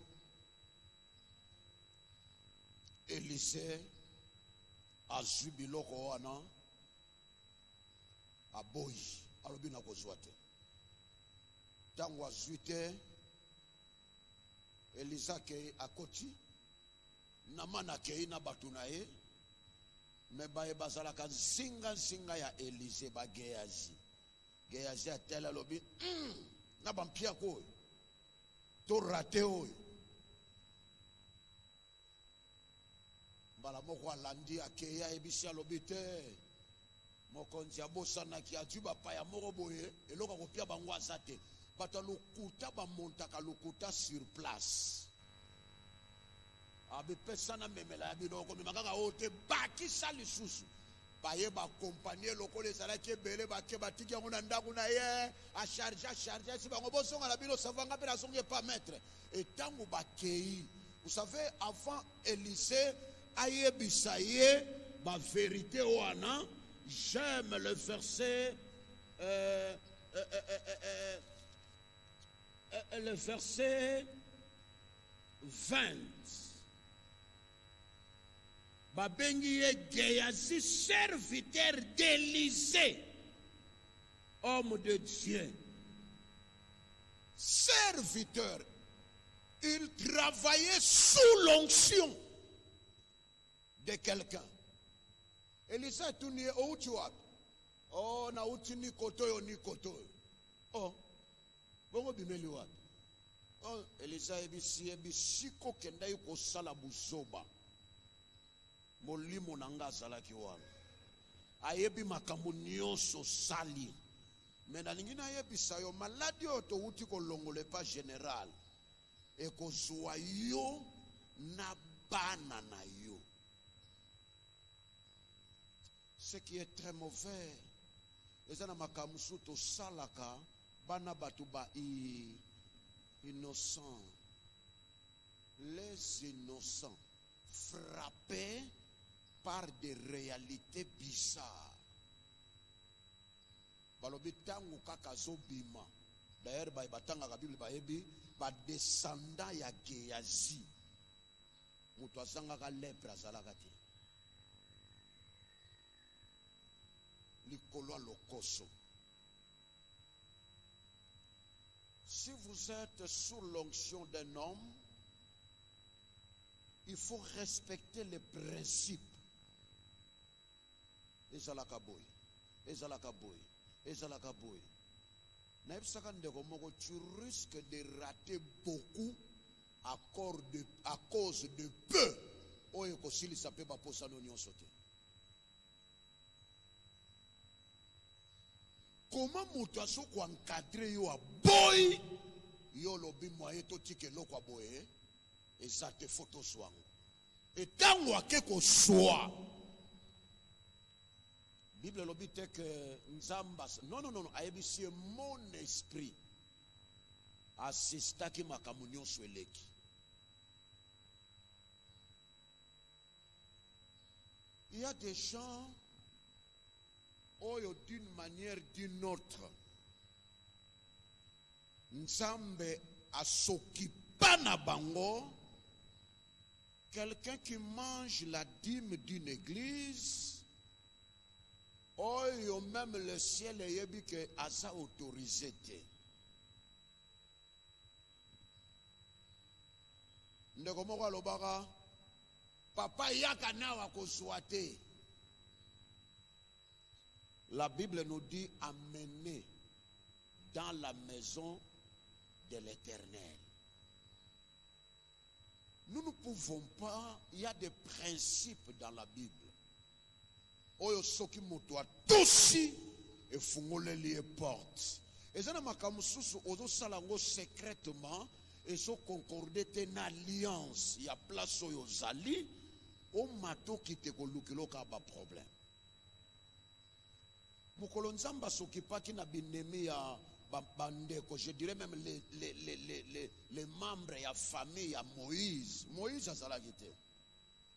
Elise azwi biloko wana aboyi alobi na kozwa te. Tango azwi te Elisa ke akoti namana ke na batu na ye me baye bazalaka zinga ya Elise ba Gehazi. Gehazi atela lobi na bampia ko to rate oyo bala moko alandi akeya ebisi alobi te mokonzi abosana ki atu bapaya moko boye eloka kopia bango azate bato lokuta bamontaka lokuta sur place abepesa na memela ya biloko memakaka oyo te bakisa lisusu baye ba compagnie lokole ezalaki ebele bake batiki yango na ndako na ye a charge si bango bosonga na bino savanga mpe nasongi pas maître etango bakei. Vous savez, avant Élysée ayebisa ye ba vérité wana. J'aime le verset le verset 20. Babengi ye Gehazi, serviteur d'Élysée, homme de Dieu. Serviteur, il travaillait sous l'onction de quelqu'un. Élysée tourné au tuat. Oh, na uti ni kotoyo ni kotoyo. Oh, bongo bimeli wat. Oh, Élysée ebisi ko kenda yuko sala buzoba. Molimo nanga zalaki wana ayebi makambo nyonso sali mena lingina ayebisa yo maladi oyo touti kolongola pas général ekozwa yo na bana na yo. Ce qui est très mauvais eza na makambo su tosalaka bana batu ba innocent, les innocents frappés par des réalités bizarres. Balobi tango kaka zobima. D'ailleurs ba batanga ka Bible ba yebi ba descendant ya Gehazi. Mutu asanga ka lepre azalaka te. Likolo lokoso. Si vous êtes sous l'onction d'un homme, il faut respecter les principes. Ezalakaboy, ezalakaboy, ezalakaboy. Tu risques de rater beaucoup à cause de peu. Comment moutaso ko encadrer yo a boy yo lobi moye to tike lokwa boye et ça te photo soin et tango akeko soa Bible lobi te que nzamba non ayebisi mon esprit assistaki makamunyo sweleki. Il y a des gens d'une manière d'une autre Nzambe asokipa na bango. Quelqu'un qui mange la dîme d'une église, oh, même le ciel est dit que asa autorisé. Ndekomoko alobaka, papa yaka nawa kozwate. La Bible nous dit amener dans la maison de l'Éternel. Nous ne pouvons pas, il y a des principes dans la Bible. Oyo soki moto atosi et fungole les portes. Et ça na makamususu ozo salango secrètement et so concordé une alliance. Il y a place oyo zali o mato ki te kolukilo ka ba problème. Mukolo nzamba soki pa ki na binemi ya bandeko, je dirais même les membres et la famille à Moïse. Moïse a salagité.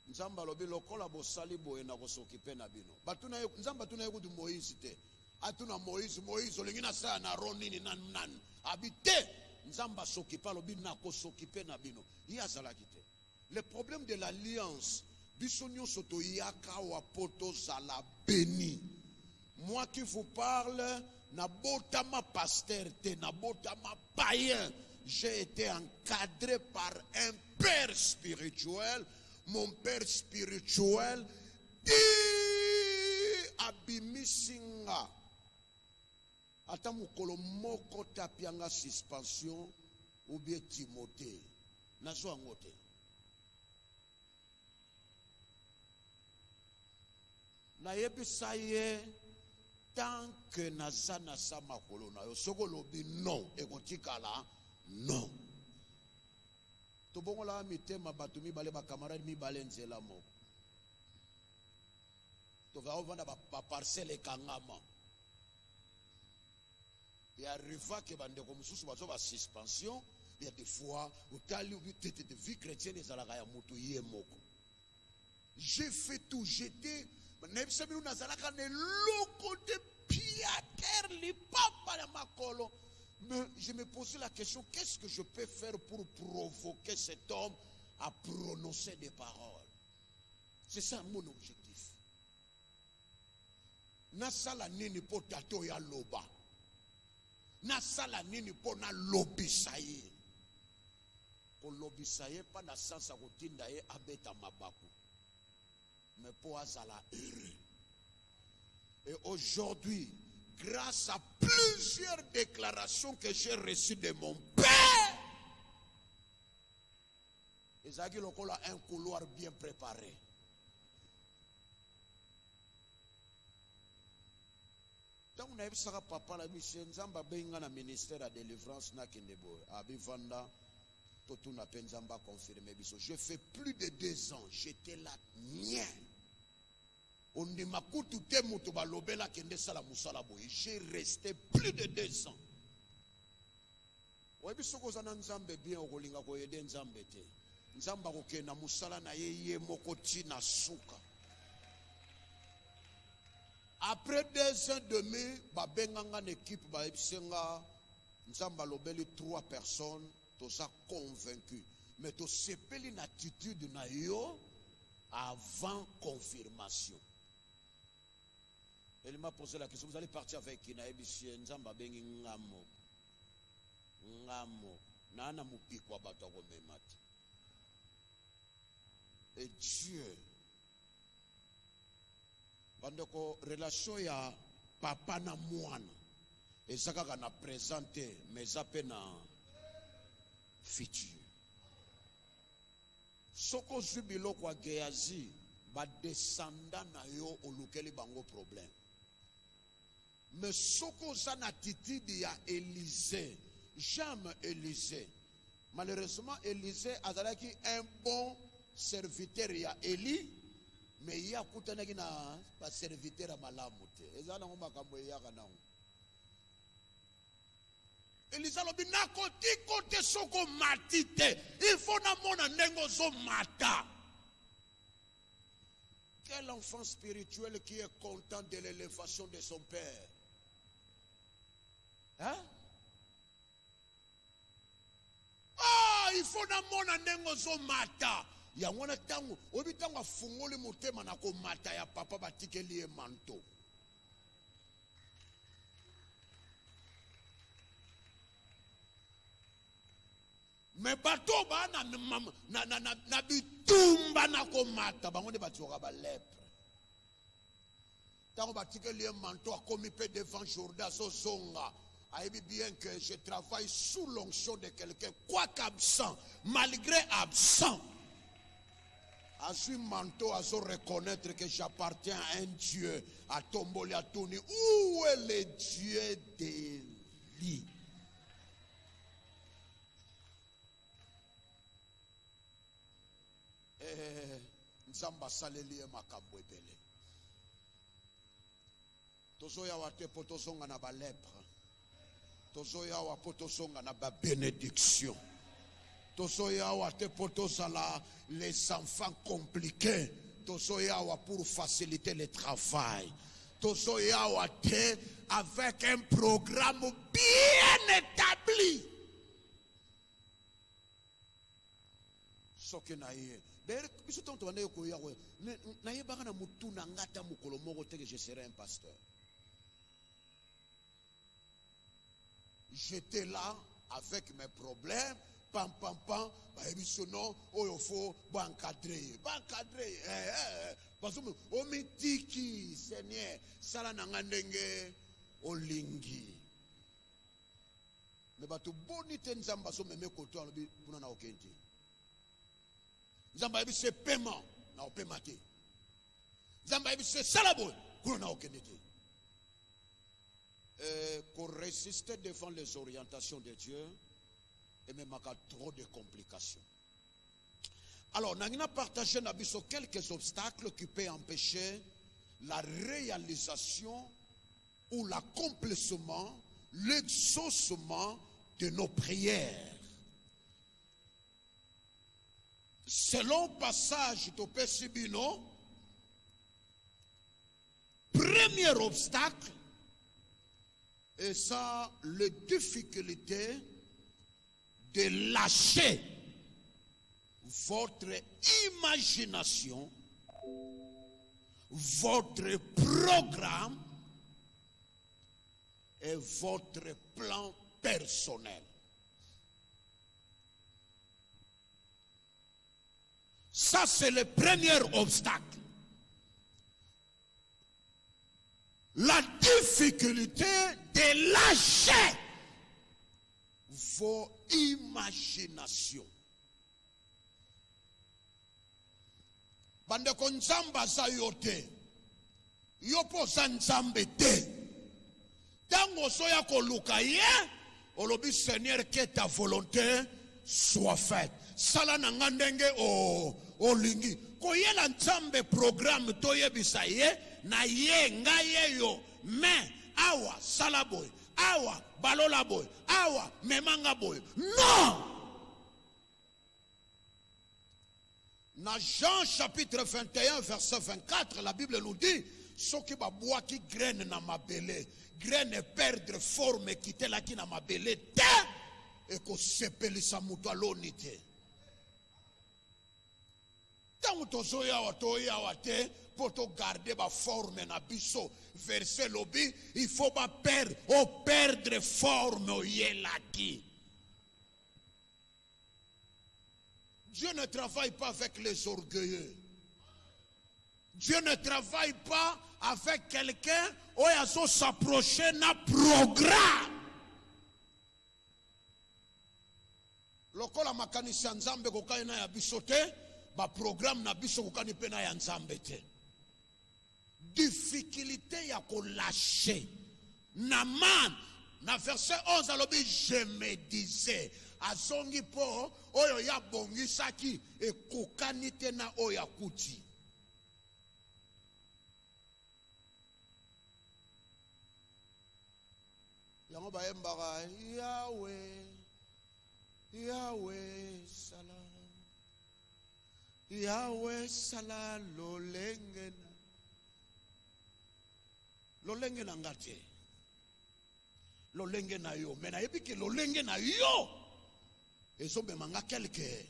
Nzamba lobi lokola bo salibo ena ko s'occuper na bino. Batuna nzamba tuna yeko du Moïse te. Atuna Moïse olingina sa na ronini nan habité. Nzamba s'occuper lobi na ko s'occuper na bino. Il a salagité. Le problème de l'alliance, bisonyo soto yaka wa poto sala béni. Moi qui vous parle, Nabotama pasteur, Nabotama païen, j'ai été encadré par un père spirituel. Mon père spirituel dit Abimisinga. Atamukolo moko tapianga suspension ou bien Timothée. Nazo angote. Na yebi saye. Tant que Nazana Sama Kolona, Sogolobi non, et Gotikala non. Tobongola mitema batumi bale ba camarade mi balenze la mo. To va vendre ba parcelle kangama. Il arriva que bande comme sous ba suspension, il y a des fois où tali ou tete de vie chrétienne les alaka ya mutu yemoko. J'ai fait tout, j'étais je me posais la question, qu'est-ce que je peux faire pour provoquer cet homme à prononcer des paroles? C'est ça mon objectif. Nasala nini po tato ya loba. Nasala nini po na lobisaye. Ko lobisaye pa na sansa kotinda ye abeta mabaku. Mais pour Azala heureux. Et aujourd'hui, grâce à plusieurs déclarations que j'ai reçues de mon père, Isaac Lokola a un couloir bien préparé. Tant on a vu ça, papa, la mission, Nzamba benga na ministère de délivrance na Kendebo, Abivanda, Totuna Penzamba confirmé. Je fais plus de 2 ans, j'étais là, nien. On ne m'a pas tout balobela kende sala musala boy. J'ai resté plus de 2 ans. Oyebi soko za nzambe bien okolinga ko yede nzambe te. Nzamba ko kena musala na ye moko tina suka. Après 2 ans et demi, ba benganga équipe ba ebisenga nzamba lobeli 3 personnes, to sa convaincu. Mais to sepeli une attitude na yo avant confirmation. Elle m'a posé la question, vous allez partir avec qui? Nzamba bengi ngamo. Ngamo. Nana mupikwa batoko memati. Et Dieu. Bandeko relation ya papa na mwana. Ezaka na présenter mais appé na futur. Soko zubilo kwa Geazi ba descendant na yo olukeli bango problème. Mais soko zan attitude ya Élisée, j'aime Élisée. Malheureusement Élisée azalaki un bon serviteur ya Élie, mais il y a kutanaki na ba serviteur ya malamu te. Ezana ngoma kambo ya kana. Élisée lobi na koti kote soko matite. Il faut na mona nengo zo mata. Quel enfant spirituel qui est content de l'élévation de son père? Hein? il faut na mona nengo zo mata. Ya ngwana tango, obi tango afungoli motema na ko mata ya papa batikeli e manto. Me bato ba na bitumba na ko mata bango de batoka ba lepre. Tango batikeli e manto a komi pe devant Jourdain so songa. Aïe bien que je travaille sous l'onction de quelqu'un, quoiqu'absent, malgré absent. À ce manteau, à se reconnaître que j'appartiens à un Dieu, à Tomboli, à Tony. Où est le Dieu d'Élie? Nzamba saleli makabwe bele. Tozo ya wate potosonga na ba lèpre. Tozoya wa potosonga na ba bénédiction. Tozoya wa te potosala les enfants compliqués. Tozoya wa pour faciliter le travail. Tozoya wa te avec un programme bien établi. Soki na ye. D'ailleurs, biso tonto wana yo koya ko na ye baka na mutu na ngata mukolo moko te que je serai un pasteur. J'étais là avec mes problèmes, pam pam pam, non, il faut encadrer, parce que on me dit qui Seigneur, sala nangandenge olingi. Mais bato bonite nzamba so meme koto alobi puna na okenti. Nzamba c'est paiement na opemate. Nzamba c'est salabo kuna na okenti. Pour résister devant les orientations de Dieu et même à trop de complications. Alors, nous avons partagé quelques obstacles qui peuvent empêcher la réalisation ou l'accomplissement, l'exaucement de nos prières. Selon passage de Pessibino, premier obstacle, et ça, les difficultés de lâcher votre imagination, votre programme et votre plan personnel. Ça, c'est le premier obstacle. La difficulté de lâcher vos imaginations. Bande konzamba za yote. Yopo za nzambe te. Tango soya koluka ye, olobi Seigneur que ta volonté soit faite. Sala nangandenge o lingi. Koyela nzambe programme toye bisaye. Na ye nga ye yo me awa salaboy awa balola boy awa memanga boy non. Na Jean chapitre 21 verset 24 la Bible nous dit ce qui ba bois qui graine na mabele graine perdre forme quitter la qui na mabele te et ko sepelisa mutu alonite tango tozoya wa te pour te garder ma forme na biso verset lobi il faut pas perdre forme au yelaki. Dieu ne travaille pas avec les orgueilleux. Dieu ne travaille pas avec quelqu'un où il faut s'approcher d'un programme. Lokola makanisi nzambe kokaina ya bisote ba programme na biso kokani pena ya nzambe te. Difficulté ya ko lâcher. Naman na verset 11 alobi je me disais azongi po oyo ya bongisaki e kokani te na oyo akuti. Yango ba embara Yahweh Yahweh salam Yahweh salam lolenge na ngate lolenge na yo mena yebi ke lolenge na yo Et so memanga quelque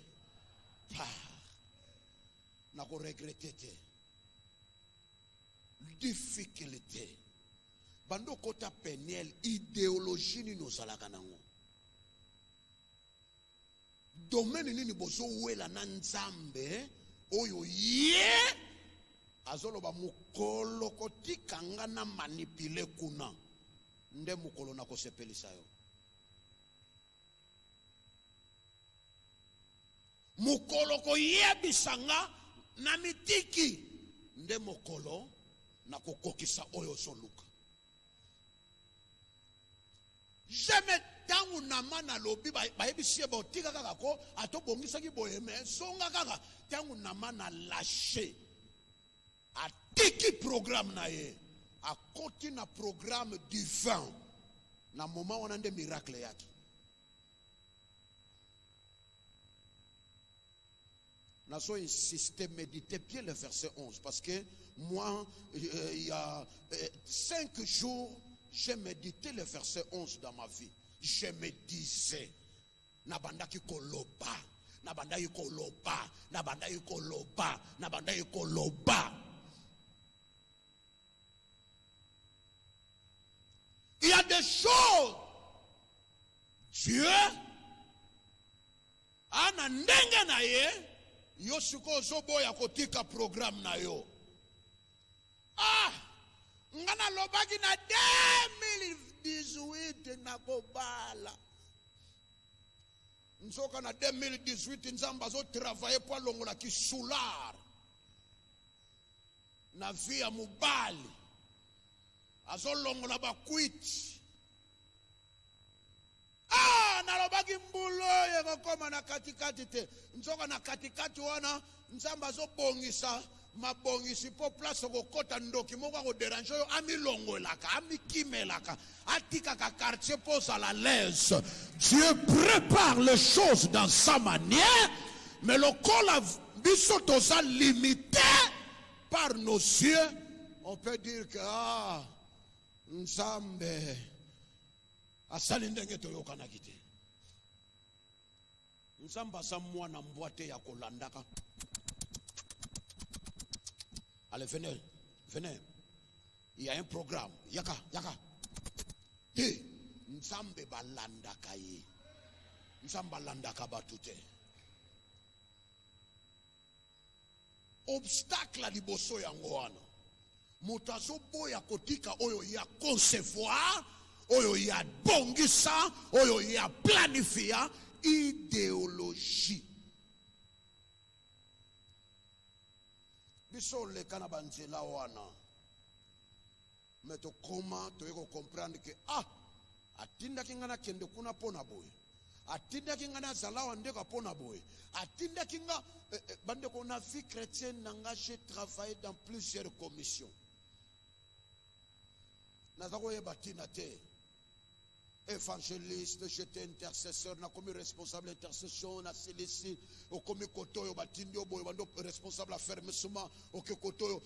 part. Na ko regretter te. Difficulté. Bando kota peniel idéologie ni no salaka nango. Domaine nini boso wela na nzambe oyo ye azoloba mukolo kotika nga na manipule kuna nde mukolo na kosepelisa yo. Mukolo ko yebisanga na mitiki nde mukolo na kokokisa oyo soluka. Jamais tangu namana lobi bayebisie botika kaka ko atobongisa ki boyeme songa kaka tangu namana lâché atiki programme na ye akoti na programme divin na moment wana nde miracle yaki. N'a so insisté, méditez bien le verset 11 parce que moi il y a 5 jours j'ai médité le verset 11 dans ma vie. Je me disais, nabandaki koloba, nabandaki koloba, nabandaki koloba, nabandaki koloba. Il y a des choses, Dieu, ana ndenge na ye, yo siko zobo ya kotika programme na yo. Ngana lobaki na 2018 na kobala. Nsoka na 2018 nzamba zo travailler pour longola ki solar. Na via mubali. Azo longola ba kwit. Na lobaki mbulo ye kokoma na katikati te. Nsoka na katikati wana nzamba zo bongisa mabongisi po place ko kota ndoki moko ko déranger yo amilongolaka amikimelaka atika ka quartier pose à la l'aise. Dieu prépare les choses dans sa manière, mais le col biso toza limité par nos yeux. On peut dire que nzambe asali ndenge toyokana kite. Nzamba sa mwana mbwate ya kolandaka. Allez, venez, venez. Il y a un programme. Yaka. Te, nzambe balandaka ye. Nzamba balandaka batute. Obstacle liboso yango wana. Mutazo boya kotika oyo ya concevoir, oyo ya bongisa, oyo ya planifier idéologie. Biso le kana banzela wana. Mais to comment to yeko comprendre que atinda kingana kende kuna pona boy. Atinda kingana zalawa ndeka pona boy. Atinda kinga bande ko na vie chrétienne nanga j'ai travaillé dans plusieurs commissions. Nazako ye batina te. Évangéliste, j'étais intercesseur, na commis responsable intercession, na célécie, au commis kotoyo, batindio boy, bando responsable à fermement, au que kotoyo,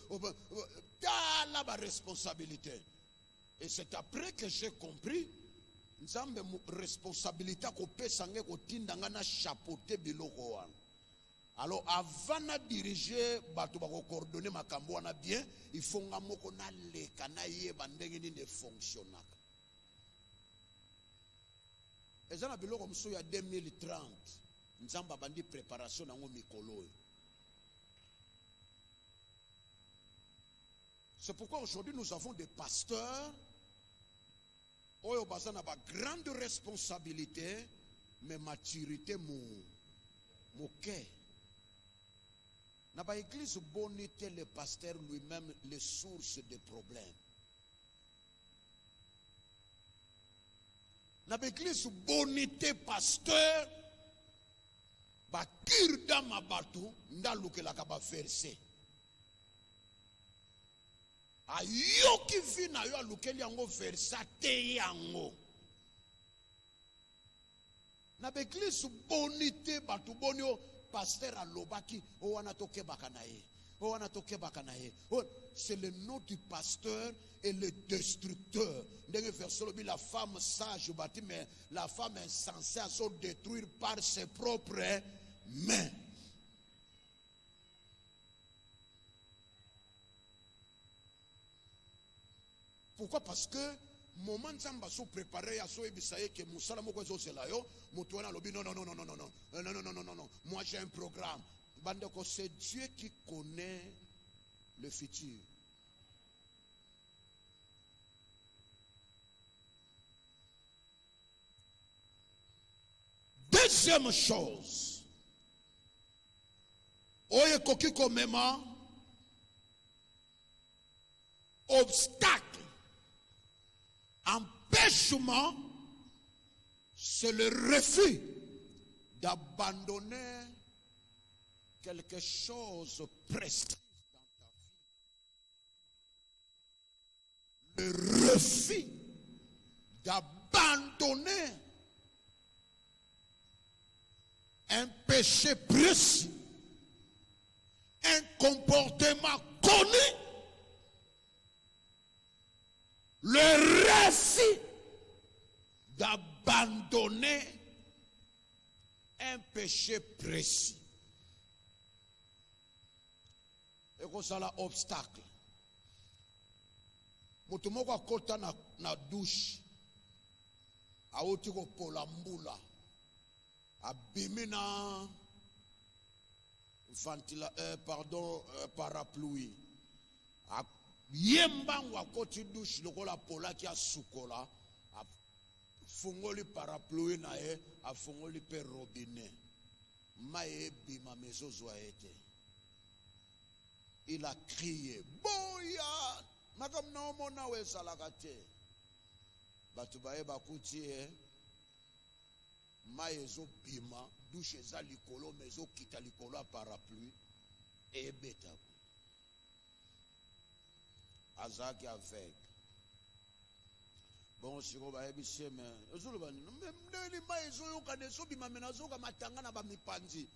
la responsabilité. Et c'est après que j'ai compris, nzambe responsabilité ko pesange ko tindanga na chapeauté biloko wana. Alors avant de diriger bato ba ko coordonner makambo wana bien, il faut nga moko na leka na ye bandenge ni ne fonctionnaka. Et ça, comme ça, il y a 2030. Nous avons une préparation dans mikolo. C'est pourquoi aujourd'hui nous avons des pasteurs qui ont une grande responsabilité, mais maturité moquée. Dans l'église, bonité, le pasteur lui-même, les sources des problèmes. Dans l'église, bonité, pasteur, bakir dama batu, ndaluke la kaba verse. Ayo ki vina yo aluke yango versa te yango. Na l'église, bonité, batu bonio, pasteur alobaki, o wana toke bakanaye. C'est le nom du pasteur et le destructeur. La femme sage, mais la femme insensée à se détruire par ses propres mains. Pourquoi? Parce que moment nzamba so préparé à so ebisaye que musala moko zo sela yo mutu wana lobi non, moi j'ai un programme. Bandeko, c'est Dieu qui connaît le futur. Deuxième chose, oye koki komema obstacle, empêchement, c'est le refus d'abandonner quelque chose précis dans ta vie. Le refus d'abandonner un péché précis, un comportement connu, le refus d'abandonner un péché précis. Et que ça la obstacle. Mutumoko akota na douche. Aoti ko polambula. Abimina parapluie. Yembangu akoti douche lokola pola ki asukola. Fungoli parapluie na e, afungoli pe robinet. Maye bima mezozo ete. Il a crié, Boya! Madame Naomona we salakate. Batubaye bakutie. Mayezo bima. Douche za likolo, mezo kita likolo a parapluie. Et beta. Azaki avec. Bon, si vous avez dit, mais même mayezo yo kaneso bima menazo ka matanga na ba mipanzi.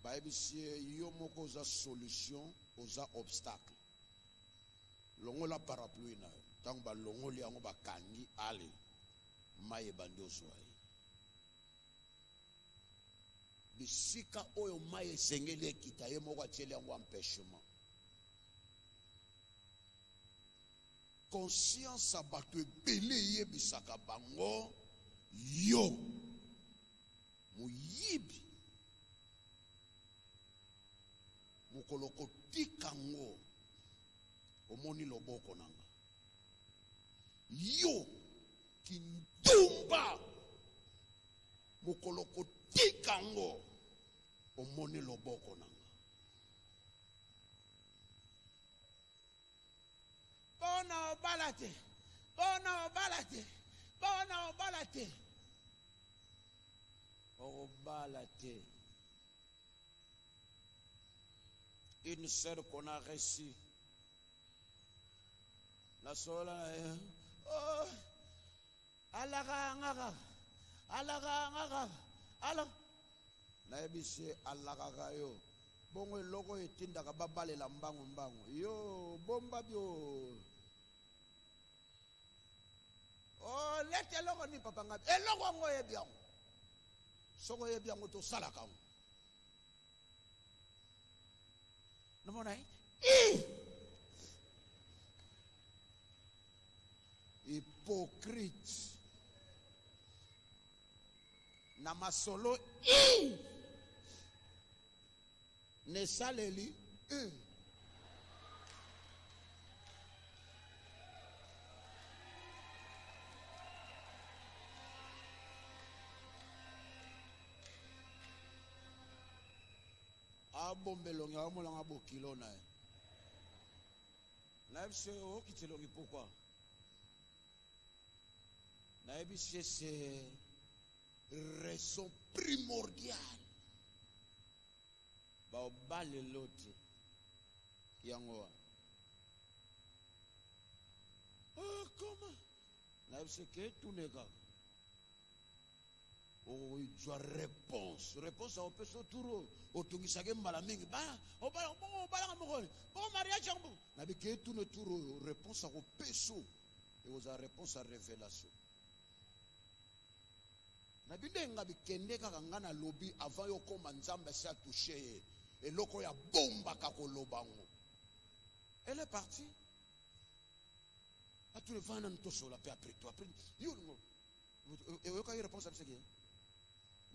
Il y a une solution aux obstacles. Longo la parapluie na tant ba longo li ango ba kangi ale maye bando soye. Bisika oyo maye sengele kita ye moko tiele ango empêchement. Conscience abatu belé ye bisaka bango yo muyibi mukoloko tikango omoni loboko nanga yo kindumba mukoloko tikango omoni loboko nanga bona obalate obalate. Une sœur qu'on a reçue. La sœur là, oh, alaganga, na ebisi alaganga yo. Bongo logo etinda ka babale la mbango yo bomba bio. Oh lete logo ni papa ngabi. E logo ngo yebiango. Soko yebiango to salaka. Hypocrite. Namasolo ne saleli abombelongi amolanga bokilo na e. Na FCE o kitelongi pourquoi? Na FCE c'est raison primordiale. Ba obale lote yango. Oh comment? Na FCE ke tout nega. il doit réponse réponse au peso turo au tungisage mbala mingi ba o bala mo o mariage ambo na bike tout le tour réponse au peso et aux réponse à révélation na bidenga bikende kaka ngana lobi avant yo koma nzambe sa toucher et loko ya bomba kako lobango elle est partie à tout le vent dans sur la paix après toi après yo et yo ka réponse à ce qui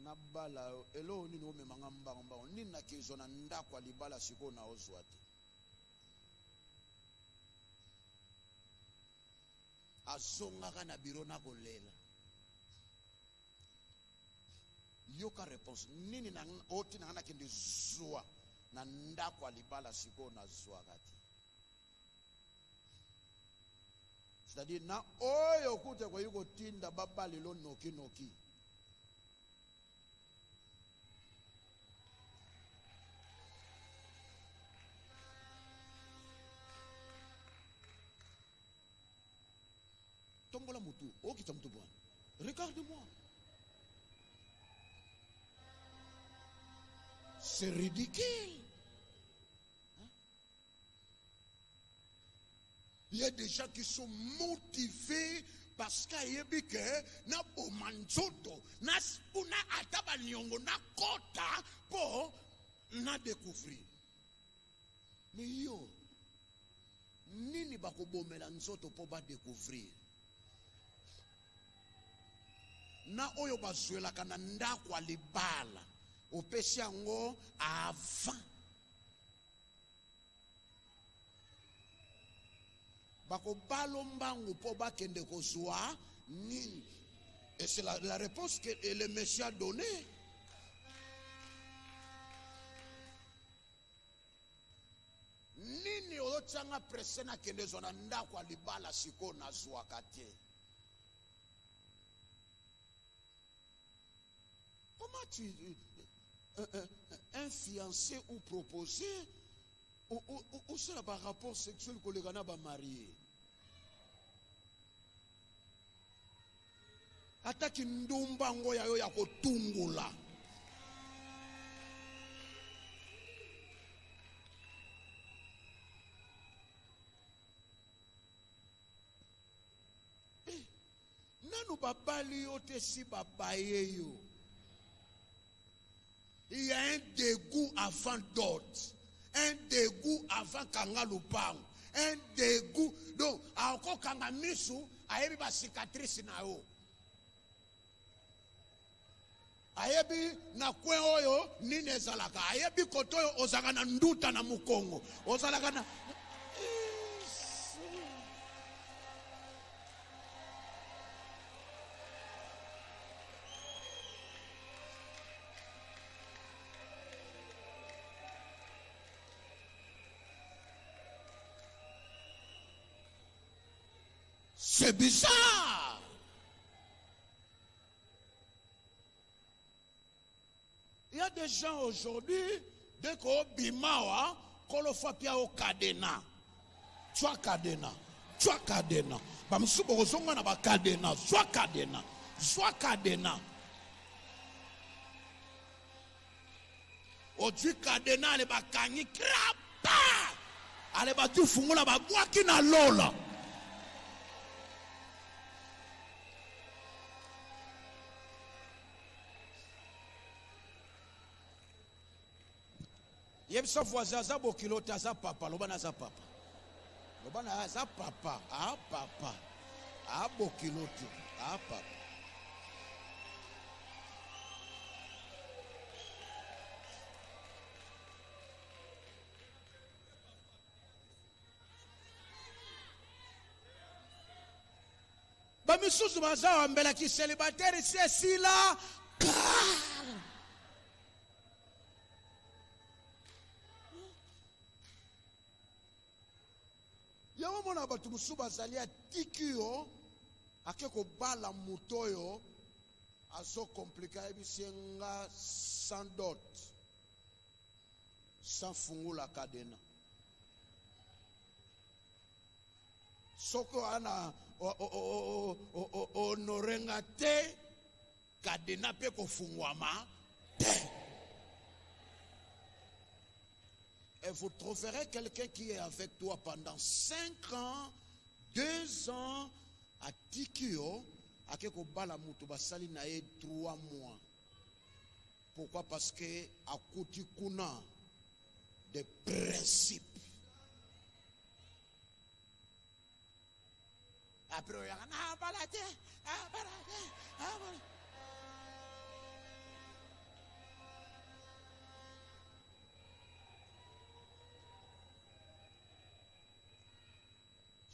na bala elo nini o memanga mbamba nini na kizo na ndako alibala siko na ozwate azonga kana biro na kolela yoka réponse nini na oti na kana kende zwa na ndako alibala siko na zwa kati c'est-à-dire na oyo kute kwa yuko tinda baba lelo noki noki tombola mutu okita mutu bwana regarde-moi c'est ridicule hein? Il y a des gens qui sont motivés parce qu'il y a des gens na bomanzoto na spuna ataba nyongo na kota pour na découvrir mais yo nini bakobomela nzoto pour ba découvrir na oyo bazwela kana ndako alibala opesi yango avant bakobalo mbangu po bakende kozwa nini et c'est la réponse que le Messie a donnée. Nini otsanga presena kende zona ndako alibala siko na zwa kate. Comment tu un fiancé ou proposé ou c'est là par rapport sexuel que les gars ba marié. Ataki ndumba ngoya yo ya kotungula. Nanu babali yo te si babaye yo. Il y a un dégoût avant d'autres. Un dégoût avant Kangalupang. Un dégoût. Donc, encore Kangamisu, ayebi ba cicatrice na yo. Ayebi na kwe oyo nine zalaka. Ayebi koto yo ozaka na nduta na mukongo. Ozalaka na... C'est bizarre. Il y a des gens aujourd'hui, dès qu'on bimawa, qu'on le fait pia au cadena. Tu as cadena. Tu as cadena. Bamsubo ozonga na ba cadena. Soit cadena. Soit cadena. Odu cadena le ba kanyi krapa. Ale ba tu fungula ba bwaki na lola. Yem sa voisin za bokilota za papa lobana za papa lobana za papa ah papa ah bokiloto ah papa ba misusu baza ambela ki célibataire c'est si là yawa mona batu musuba zalia tikio akeko bala mutoyo aso compliqué ebisenga sans dot sans fungula cadena soko ana honorenga te kadena pe kofungwama. Et vous trouverez quelqu'un qui est avec toi pendant 5 ans, 2 ans, à Tikio, à Keko Balamutu Basali nae 3 mois. Pourquoi? Parce que à Koutikuna, des principes. Après, il y a un balade.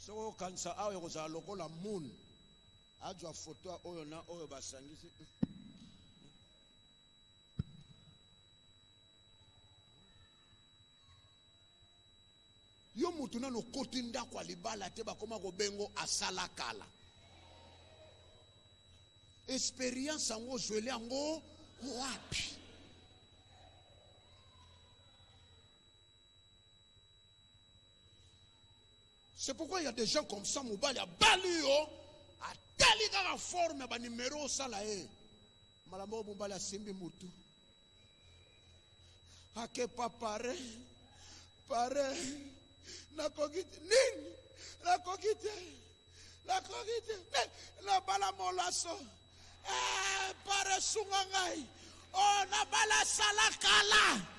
So kansa awe kozala lokola moon ajwa photo oyo na oyo basangisi yo mutu nano koti ndako libala te bakoma kobengo asala kala experience yango ozweli yango wapi? C'est pourquoi il y a des gens comme ça, Moubali a balio, a taliga la forme, a numéro salae. Malamo Moubali a simbi mutu. Ake pa pare, na kogite, nini, la kogite, na bala molaso, pare sungangai, oh na bala salakala.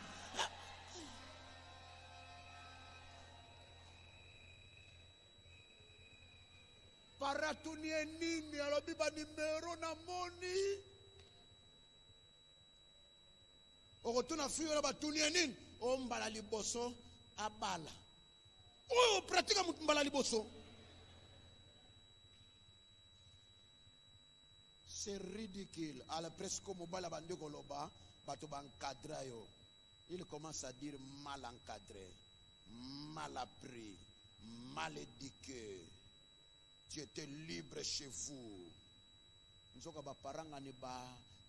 Para tunie nini alobi ba numero na moni okotuna fiyo na ba tunie nini o mbala liboso abala o pratika mbala liboso. C'est ridicule. Alors presque comme mbala bande koloba bato bankadra yo, il commence à dire mal encadré, mal appris, mal éduqué. Tu étais libre chez vous. Nous sommes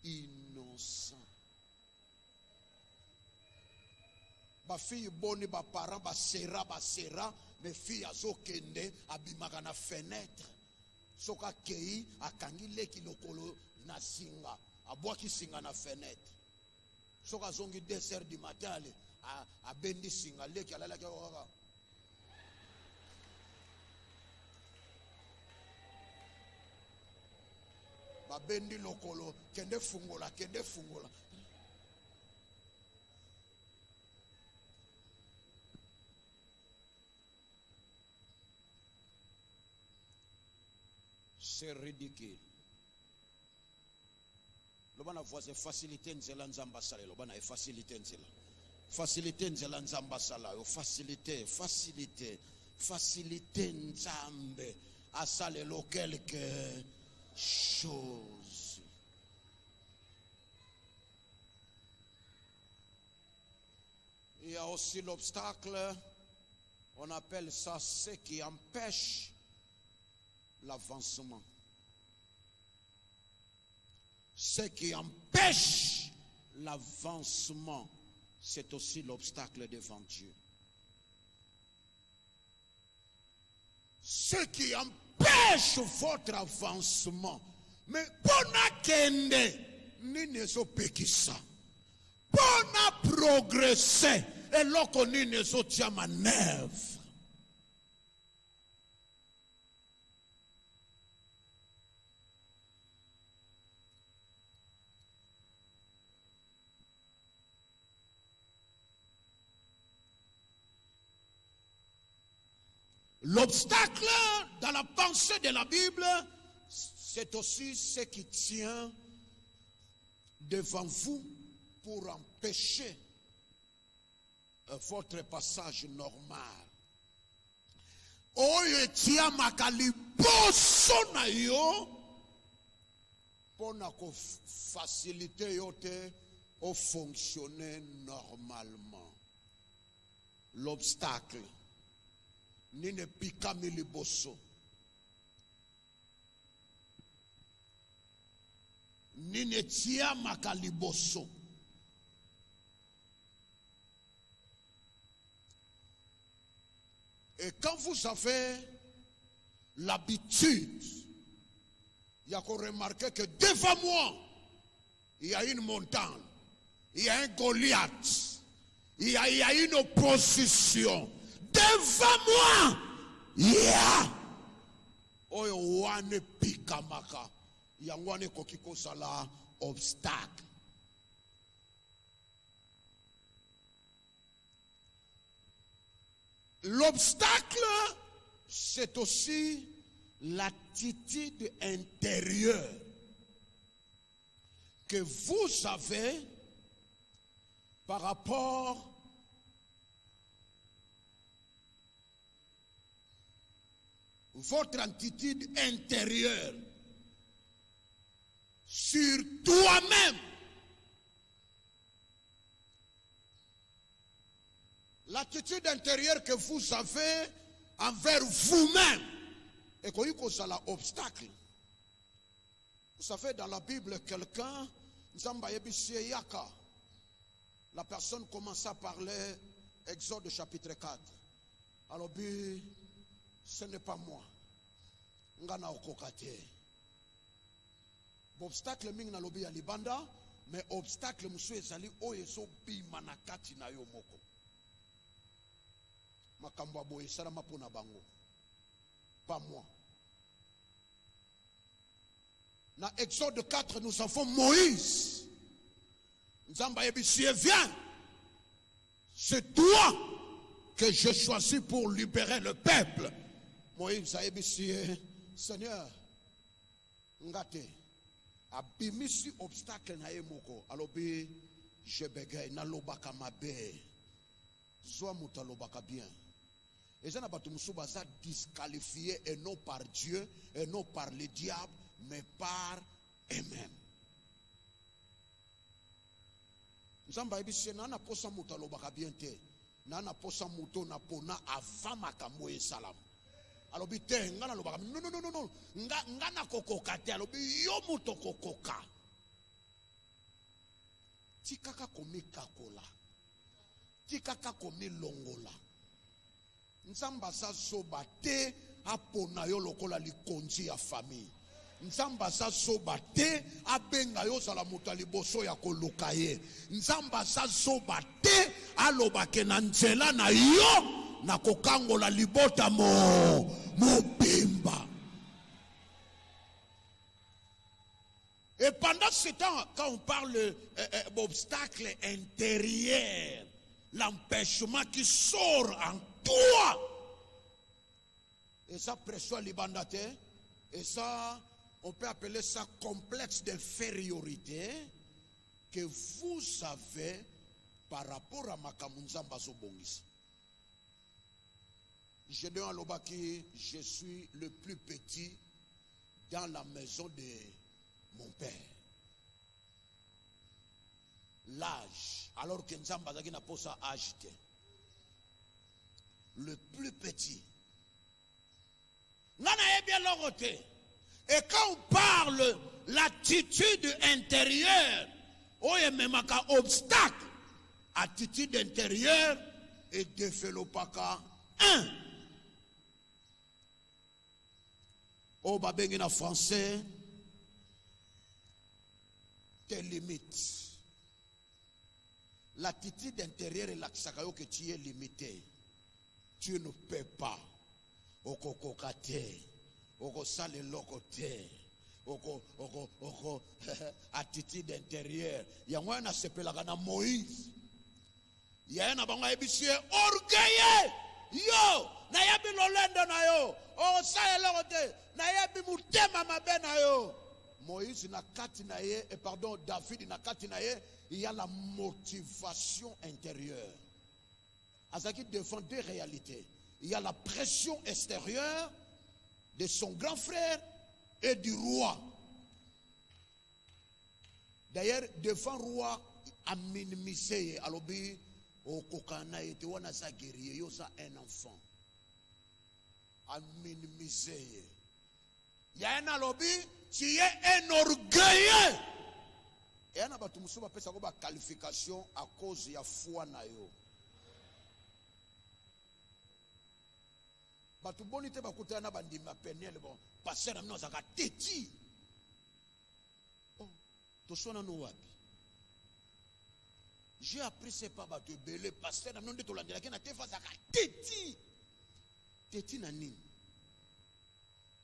innocents. Ba fille boni ba parent ba sera mais fille azo kende abimaka na fenêtre. Soka kei akangi leki lokolo na singa abwaki singa na fenêtre. Soka zongi 2h du matin a bendi singa leki alala ka babendi lokolo kende fungola. C'est ridicule. Lobana voix c'est facilité nzela nzamba sala lobana e facilité nzela. Facilité nzela nzamba sala yo facilité nzambe asale lo quelque chose. Il y a aussi l'obstacle, on appelle ça ce qui empêche l'avancement. Ce qui empêche l'avancement, c'est aussi l'obstacle devant Dieu. Ce qui empêche votre avancement, mais bona kende nini zo pekisa, bona progresser et loko nini zo tia manœuvre. L'obstacle dans la pensée de la Bible, c'est aussi ce qui tient devant vous pour empêcher votre passage normal. Oye tia makali boso na yo pona ko faciliter yote au fonctionner normalement. L'obstacle nine pikami liboso, nine tia makaliboso. Et quand vous avez l'habitude, il y a qu'on remarque que devant moi, il y a une montagne, il y a un Goliath, il y a une opposition. Devant moi, il y a Oyowane Pikamaka. Yangwane Kokiko Sala obstacle. L'obstacle, c'est aussi l'attitude intérieure que vous avez par rapport votre attitude intérieure sur toi-même. L'attitude intérieure que vous avez envers vous-même et que ça l'obstacle. Vous savez, dans la Bible, quelqu'un, la personne commence à parler, Exode chapitre 4. Alors, ce n'est pas moi. Ngana okokate. Obstacle ming na lobi ya libanda, mais obstacle musu ezali oyeso bima na kati na yo moko. Makambo boye sala mapona bango. Pas moi. Dans Exode 4, nous avons Moïse. Nzamba yebisie, viens. C'est toi que je choisis pour libérer le peuple. Moïse a yebisie, Seigneur, ngate, abimisi obstacle na yemoko. Alobi, je bégaye, na lobaka mabe. Zoa muta lobaka bien. Et ça n'a pas tout le disqualifié et non par Dieu, et non par le diable, mais par eux-mêmes. Nous avons dit, nana posa muta lobaka bien te, nana posa muto na pona avama kamoe salam. Alors bite, ngana lobaka, non, ngana kokoka te, alors yo muto kokoka. Tikaka komi kakola, tikaka komi longola. Nzamba sa soba te apona yo lokola likonzi ya famille. Nzamba sa soba te abenga yo sala muta liboso ya koluka ye. Nzamba sa soba te alobake na nzela na yo na kokangola libota mobimba. Et pendant ce temps, quand on parle d'obstacle intérieur, l'empêchement qui sort en toi, et ça pression libandate, et ça on peut appeler ça complexe d'infériorité que vous avez par rapport à Makamunzamba Zobongisi. Je dis à Lobaki, je suis le plus petit dans la maison de mon père. L'âge, alors que Nzamba Zagi n'a pas ça âge. Le plus petit. Et quand on parle l'attitude intérieure, on est même un obstacle. Attitude intérieure et développaka 1. Au babengina français, tes limites. L'attitude intérieure et l'accent que tu es limité. Tu ne peux pas. Oko kokate, oko sale lokote, oko attitude intérieure. Yangwa na sepelaka na Moïse. Yana banga ebisie orgueilleux. Yo, na yabi lolendo na yo. O sale lokote, na yabi mutema mabe na yo. Moïse na kati na ye, et pardon, David na kati na ye, il y a la motivation intérieure. Azaki défend deux réalités. Il y a la pression extérieure de son grand frère et du roi. D'ailleurs, devant le roi, a minimisé. Alors, au kokana était wana sa guerrier, yo sa un enfant. A minimisé. Il y a un lobby, tu es un orgueilleux. Et il y a une qualification à cause de la foi na yo. Batu bonite bakutana na bandima penel bon passer na mnoza ka teti. Oh, to sona no wapi. J'ai appris c'est pas bateau belé pasteur na nonde to landela ke na te face à teti. Teti na nini?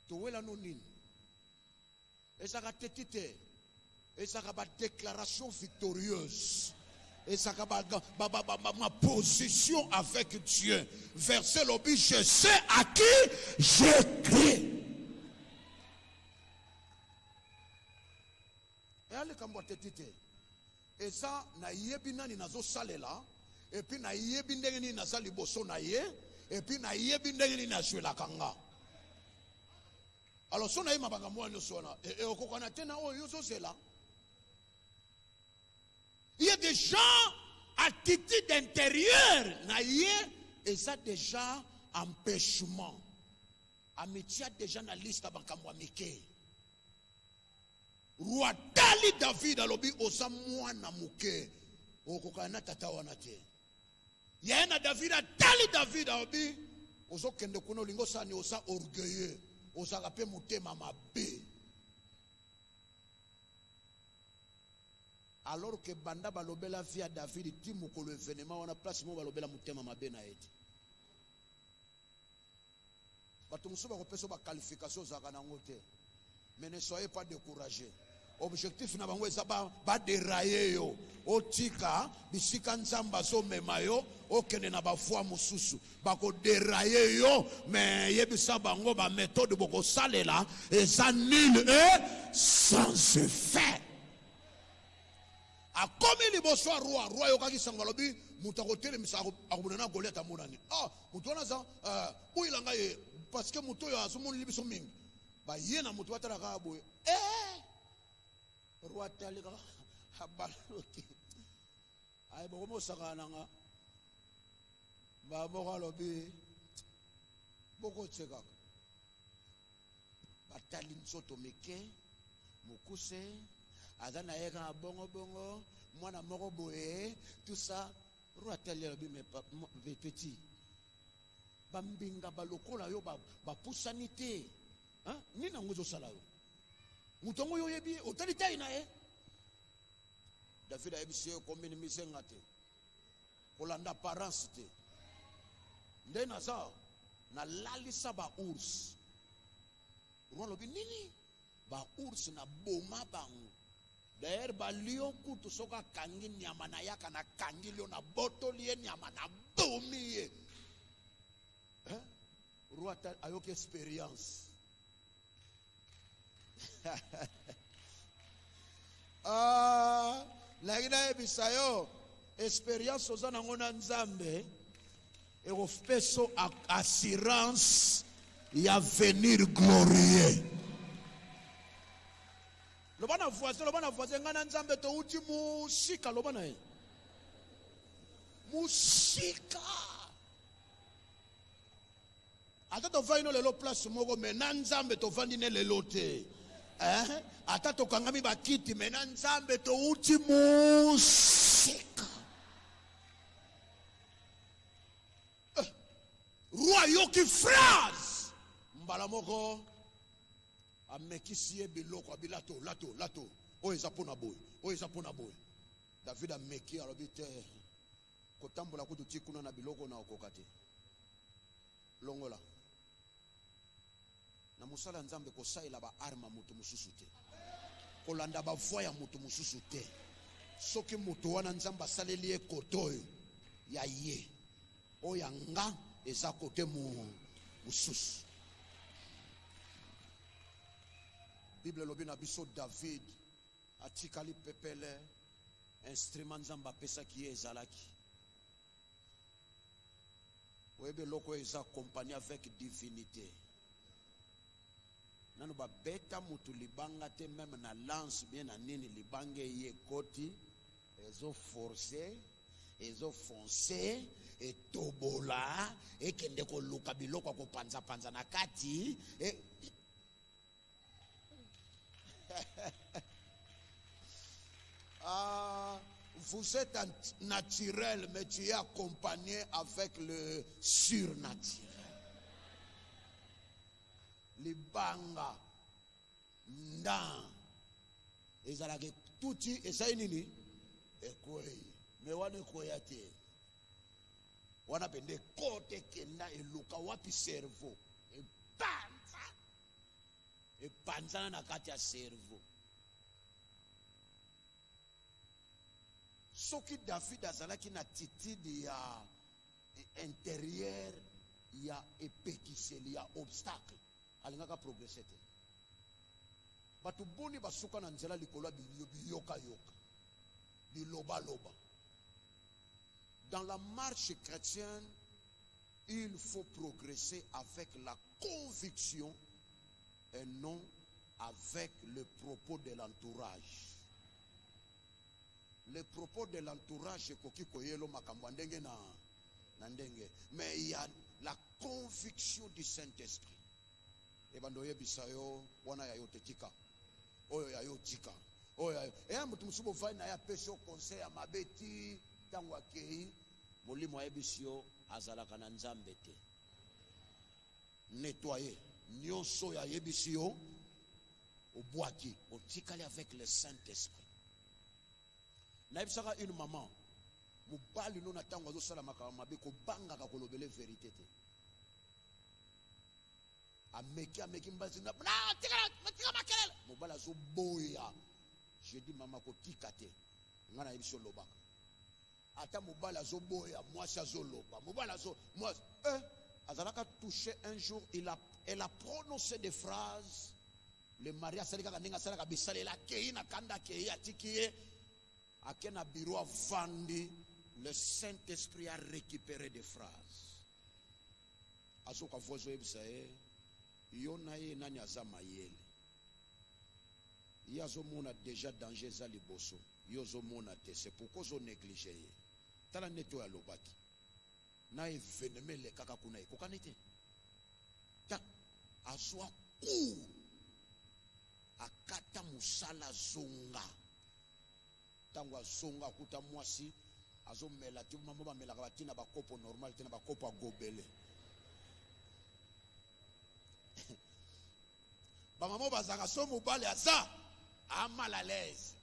To wela no nini? Et ça a teti et ça a déclaration victorieuse. Et ça a ma position avec Dieu. Verset l'objet, je sais à qui j'écris. Et allez comme teti. Et ça, na yebina ni nazo salela, et puis na yebindenge ni nazali boso na ye, et puis na yebindenge ni nazwe la kanga. Alors, si on a eu ma bagamwa nyosona, et au kokona tena o yoso zela. Il y a des gens attitude intérieure na ye, et ça déjà empêchement. Amitié déjà na liste bakamwa mike. Roi Dali David alobi osa mwana muke okokana tata wana te yana David Dali David alobi ozo kende kuno lingo sani osa orgueilleux osa kape mutema mabe alors que banda balobela via David ti mukolo événement wana place mo balobela mutema mabe na eti bato musuba ko peso ba qualification za kana ngote mais ne soyez pas découragés. Objectif na bango eza ba dérailler yo otika bisika nzamba so memayo okende na bafwa mususu bako dérailler yo mais yebisa bango ba méthode boko salela eza nul et sans effet. A comme liboso roi yo kaki sangalobi mutakotele misa akubona Goliath amonani mutu wana za boyilanga ye parce que mutu yo asomoni libiso mingi ba yena mutu watala ka boye roi talika habaloti ay boko mo sakana nga ba boko lobi boko tseka batali nsoto meke mukuse azana yeka bongo mwana moko boye tout ça roi talika lobi mais petit bambinga balokola yo ba pusanité hein nina ngozo sala yo mutongo yo yebi autorité ina David a ebisi combien de misenga te kolanda parents te ndena za na lalisa ba ours roi lobi nini ba ours na boma bango d'ailleurs ba lion kutu soka kangi nyama na yaka na kangi lion na botoli nyama na bomi ye hein roi ayoke expérience lakina ebisayo expérience ozana ngona nzambe ekopeso assurance ya venir glorieux. Lobana voisin ngana nzambe to uti musika lobana ye musika ata tovandi no lelo place moko mena nzambe tovandi ne lelo te ata tokangami bakiti mena nzambe touti musika roi yoki phrase mbala moko amekisi ye biloko abilato lato oyo eza mpona boye David ameki alobi te kotambola kutu ti kuna na biloko na okoka te longola na musala nzambe kosaila ba arma mutu mususu te kolanda ba voya mutu mususu te soki mutu wana nzambe asaleli ye koto ya ye oya nga eza kote mususu. Bible lobi na biso David atikali pepele instrument nzambe apesaki ye ezalaki oyebe loko eza accompagné avec divinité. Nanu ba beta mutu libanga te même na lance bien na nini libange ye koti ezo forcer ezo foncer et tobola et kende ko luka biloko ko panza na kati et vous êtes naturel mais tu es accompagné avec le surnaturel. Libanga nda ezalaki tuti esai nini ekwei Mais wana koya te. Wana pende kote kenda eluka wapi cerveau. Et panza na kati ya cerveau. Soki David azalaki na attitude ya intérieur ya epekiseli ya obstacle alingaka progresser te. Batu boni basuka na nzela likolo biyoka yoka biloba loba. Dans la marche chrétienne, il faut progresser avec la conviction et non avec le propos de l'entourage. Le propos de l'entourage koki koyelo makambo ndenge na ndenge, mais il y a la conviction du Saint-Esprit. Et bandoye bisayo wana ya yotetika oyo ya yotika oyo ya mutu musubo vai na ya peso conseil ya mabeti tango akei molimo ya bisio azalaka na nzambe te. Nettoyer nyonso ya yebisio obwaki otikali avec le Saint-Esprit. Na yebisaka une maman mobali no na tango azosala makambo mabe ko bangaka kolobele vérité te. Ameki mbazi na tika makelele mobali azoboya. Je dis maman ko tika te ngana yebisio lobaka. Ata mobali azoboya mwasi azoloba mobali azo mwasi azalaka touché un jour elle a prononcé des phrases. Le mari asalika kaninga salaka bisalela kei na kanda kei atikie akena bureau avandi. Le Saint-Esprit a récupéré des phrases. Asoka vozo ebisaye yona ye nani azama yele yazo mona déjà danger za liboso yozo mona te. C'est pourquoi zo négliger ye tala neto ya lobaki na eveneme le kaka kuna ekokanite ta aswa ku akata musala zonga tango zonga kuta mwasi azomela ti mama ba melaka batina bakopo normal tina bakopo agobele ba mama bazaka so mobali aza mal à l'aise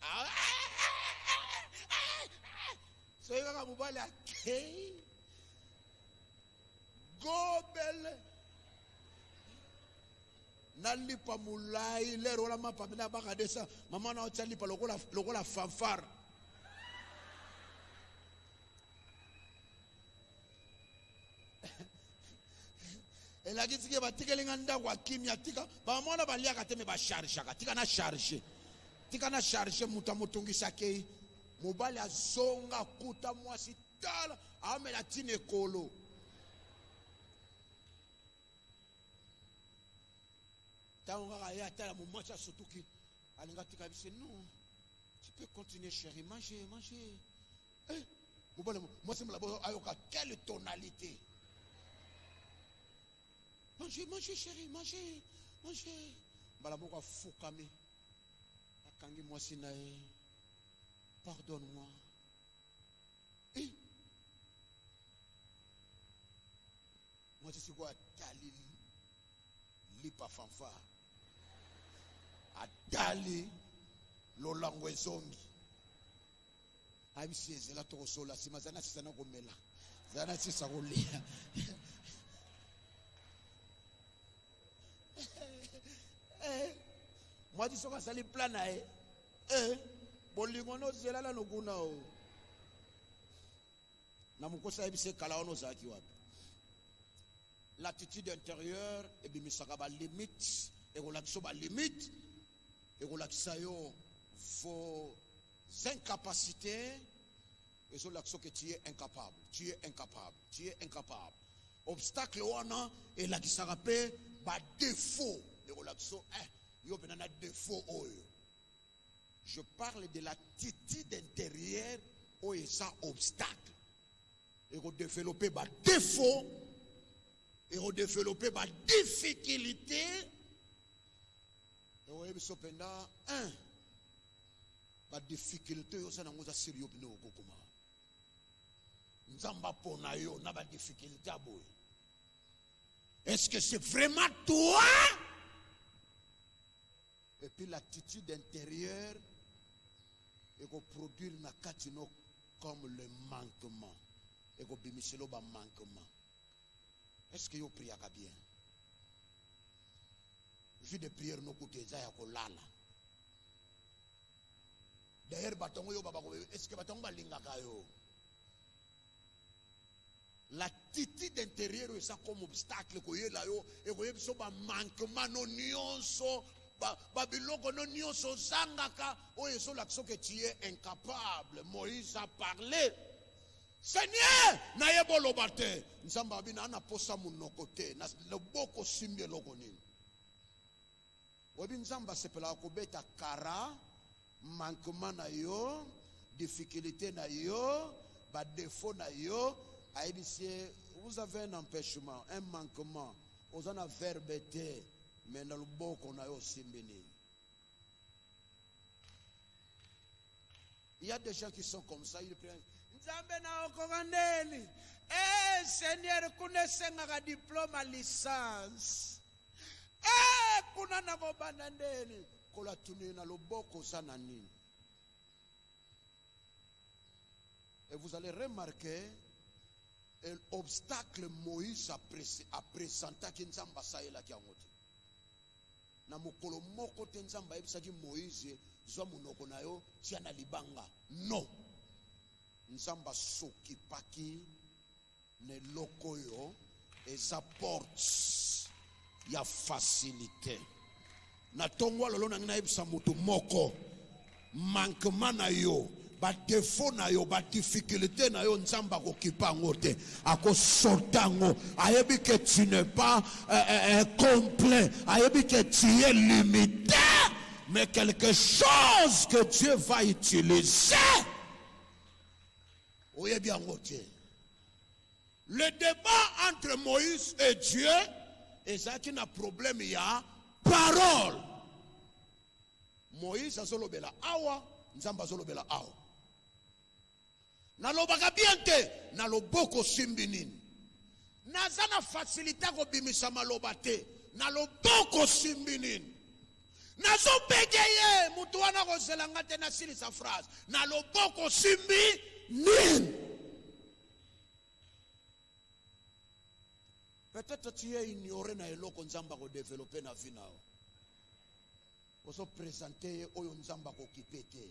so yaka mobali akei gobele nalipa mulai lero la mapa na baka desa mama na otalipa lokola fanfare. Ela kitike batikelinga ndango akimya tika ba mwana baliaka te me ba charge tika na charge muta mutungisa kei mobali azonga kuta mwasi tala amela tine kolo tango ya tala mu mwasi sotuki alinga tika bise non tu peux continuer chérie manger mobali mwasi mlabo ayoka quelle tonalité. Mangez, chérie, mangez. Balamoko fukame. Akangi mwasi nae. Pardonne-moi. Moi je suis quoi Dali lipa fanfare. Adali lolango zongi. Abisi ezela to sola simazana sisana komela. Zana sisa kolia. Moi tu soka sali plana bolingo no zela la no kuna o na mukosa ebise kala ono zaki wapi. L'attitude intérieure et bimisaka ba limite et relaxo ba limite et relaxa yo vos incapacités et sur l'action que tu es incapable. Obstacle wana et la kisarape ba défaut et relaxo yo benana défaut oyo. Je parle de l'attitude intérieure où il y a obstacle. Et redévelopper par défaut. Et redévelopper par difficulté. Et on a pendant par difficulté, on a sérieux pour nous. Nzamba pona yo na ba difficulté aboy. Est-ce que c'est vraiment toi? Et puis l'attitude intérieure et qu'on produire na katino comme le manquement. Et que bimiselo ba manquement. Est-ce que vous priez bien? Vie de prière no côté za ya kolala. D'ailleurs batongo yo baba est-ce que batongo balinga kayo? L'attitude intérieure ça comme obstacle ko yela yo et ko yebiso ba manquement no nyonso ba biloko no nyonso zangaka oyo so l'action que tu es incapable. Moïse a parlé. Seigneur, na yebolo bate. Nzamba bina na posa munoko te na loboko simbe loko nini. Wabi nzamba sepela kobeta kara, manquement na yo, difficulté na yo, ba défaut na yo, aïbisie, vous avez un empêchement, un manquement, vous en avez verbété, mais dans le boko na yo simbini. Il y a des gens qui sont comme ça, ils prennent Nzambe na okongandeni. Eh Seigneur, kunesenga ka diplôme à licence. Kuna na kobanda ndeni kola tuni na loboko sana nini. Et vous allez remarquer l'obstacle Moïse a présenté ki Nzamba saela ki angote. Na mokolo moko te Nzamba yebisaki Moïse zwa munoko na yo tia na libanga. Non. Nzamba soki paki ne lokoyo eza porte ya facilité. Na tongwa lolo na ngina yebisa mutu moko manquement na yo, ba défaut na yo, ba difficulté na yo Nzamba ko kipango te. Ako sortango, ayebi que tu n'es pas complet, ayebi que tu es limité, mais quelque chose que Dieu va utiliser. Oui, bien, le débat entre Moïse et Dieu, et ça qui n'a problème, il y a parole. Moïse a solo bela awa, Nzamba solo bela awa. Nalobaka biente, naloboko simbinin. Nazana facilité ko bimisa malobate, naloboko simbinin. Nazo begeye, mutu wana ko zelanga te na sili sa phrase, naloboko simbi. Peut-être tu es ignoré na eloko Nzamba ko développer na vie nao. Oso présenter oyo Nzamba ko kipete.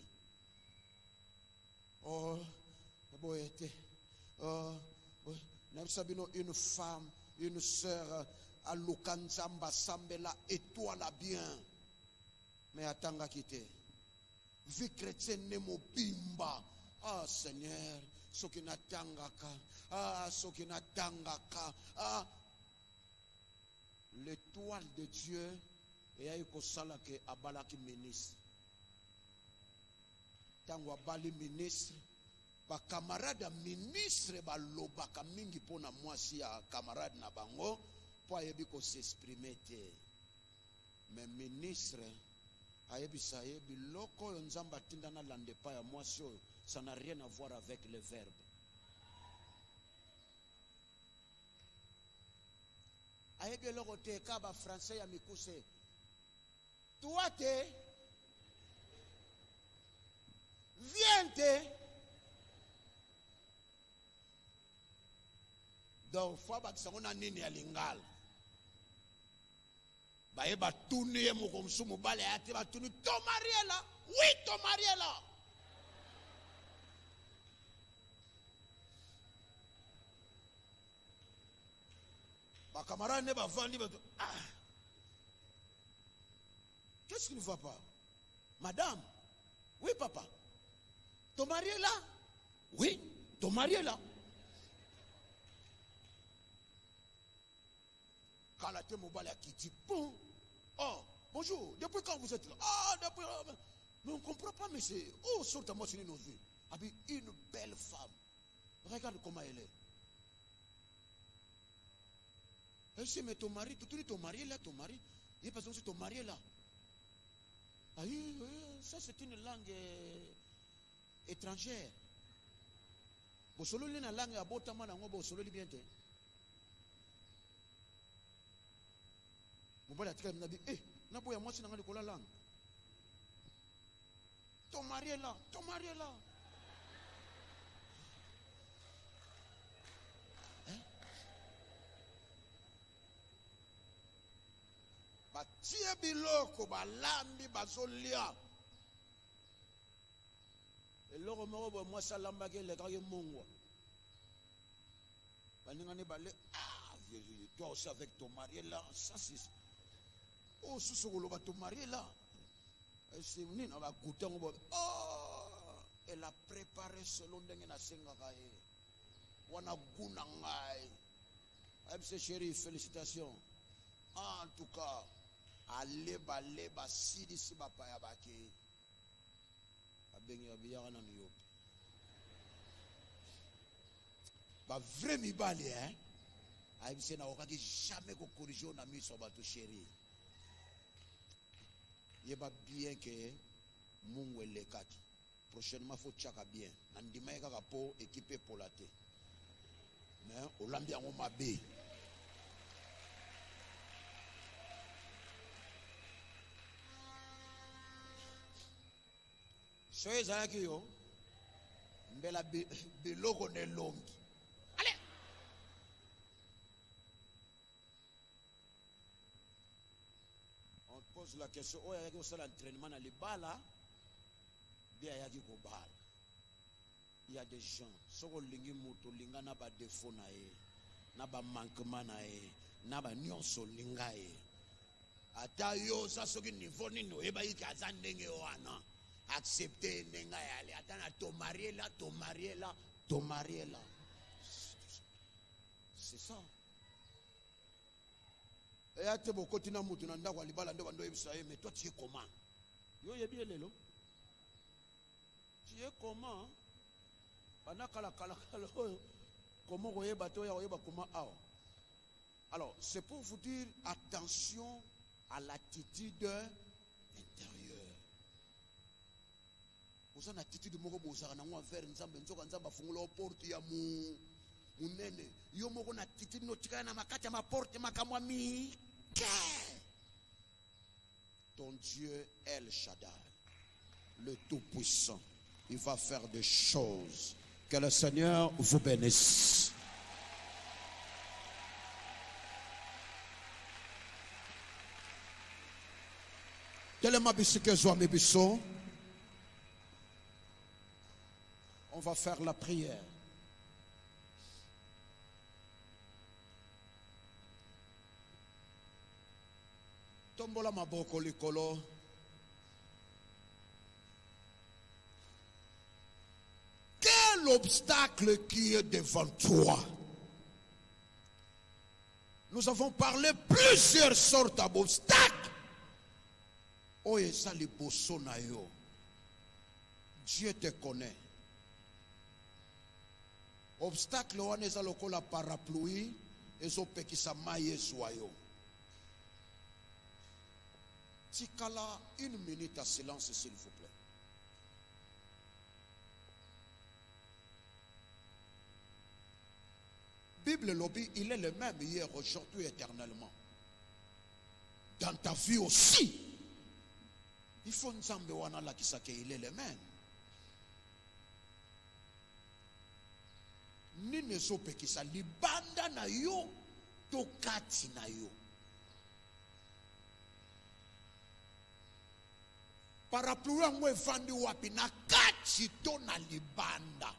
Oh, boyete. Oh, n'absabino une femme, une sœur à Nzamba sambela étoile bien. Mais atanga kite. Vie chrétienne ne mo bimba. Ah Seigneur, ce qui n'attangaka, ah ce qui n'attangaka, ah l'étoile de Dieu et aiko sala ke abalaki ministre. Tango abali ministre, ba camarade ministre ba lobaka mingi pona mwasi ya camarade na bango po ayebi ko s'exprimer te. Mais ministre ayebi sa yebi loko yo Nzamba tinda na lande pa ya mwasi oyo. Ça n'a rien à voir avec le verbe. Ayebi loko te kaba français ya mikuse. Toi te viens te. Donc fois ba tsangona nini ya lingala. Ba yeba tuni ye moko msumu bale ate ba tuni to Mariela. Oui to Mariela. Ma camarade n'est pas vendu. Ah. Qu'est-ce qui ne va pas? Madame, oui papa. Ton mari est là? Oui, ton mari est là. Quand la tête mobile qui dit bon, oh, bonjour, depuis quand vous êtes là? Ah, depuis. Mais on ne comprend pas, mais c'est. Oh, sortez-moi sur nos yeux. Une belle femme. Regarde comment elle est. Elle dit, mais ton mari, tu dis ton mari est là, ton mari. Il est pas que ton mari est là. Ah oui, ça c'est une langue étrangère. Bosolo li na langue ya botama na ngo bosolo li bien te. Mobali atika mna bi na boya mwasi na ngali kola langue. Ton mari est là, ton mari est là. batie biloko balambi bazolia eloko moko boye mwasi alambaki elekaki mongwa baningani bale toi aussi avec ton mari là ça c'est oh susukolo ba ton mari là c'est nini ba kutango boye oh elle a préparé selon ndenge nasengaka ye wana guna ngai abse chérie félicitations en tout cas aleba leba sidi si bapaya bake abengi abiyaka na New York ba vrai mibali hein abse na okaki jamais ko corriger na miso bato chérie yeba bien que mungu elekaki prochainement faut tchaka bien nandima kaka po équipe pour la té mais olambi yango mabe soyo ezalaki yo mbela biloko nelongi allez on pose la question oyo ayaki kosala entraînement na libala bi ayaki kobala. Il y a des gens soko olingi moto olinga na badefo na ye na bamanquement na ye na banyonso olinga ye ata yo sa soki niveau nini oyebaki aza ndenge wana accepter ndenge yale ata na to marier là c'est ça et ate bokoti na mutu na ndako libala ndo bando yebisa ye mais toi tu es comment yo yebi lelo tu es comment alors c'est pour vous dire attention à l'attitude intérieure. Vous avez une attitude moko bozaka nango envers nzambe nzoka nzambe afungola porte ya munene yo moko na attitude notika na makati ya ma porte makamwa mi ton Dieu El Shaddai le Tout-Puissant il va faire des choses. Que le Seigneur vous bénisse. On va faire la prière. Tombola maboko likolo. L'obstacle qui est devant toi. Nous avons parlé plusieurs sortes d'obstacles. Oh, et ça, les bosonayo. Dieu te connaît. Obstacle, on est à la parapluie, et so pekisa maye soyo. Tikala, 1 minute à silence, s'il vous plaît. Bible lobby, il est le même hier, aujourd'hui, éternellement. Dans ta vie aussi. Il faut nzambe wana la kisake, il est le même. Nine sope kisa libanda na yo, tokati na yo. Parapluie mwe fandi wapi na kati to na libanda.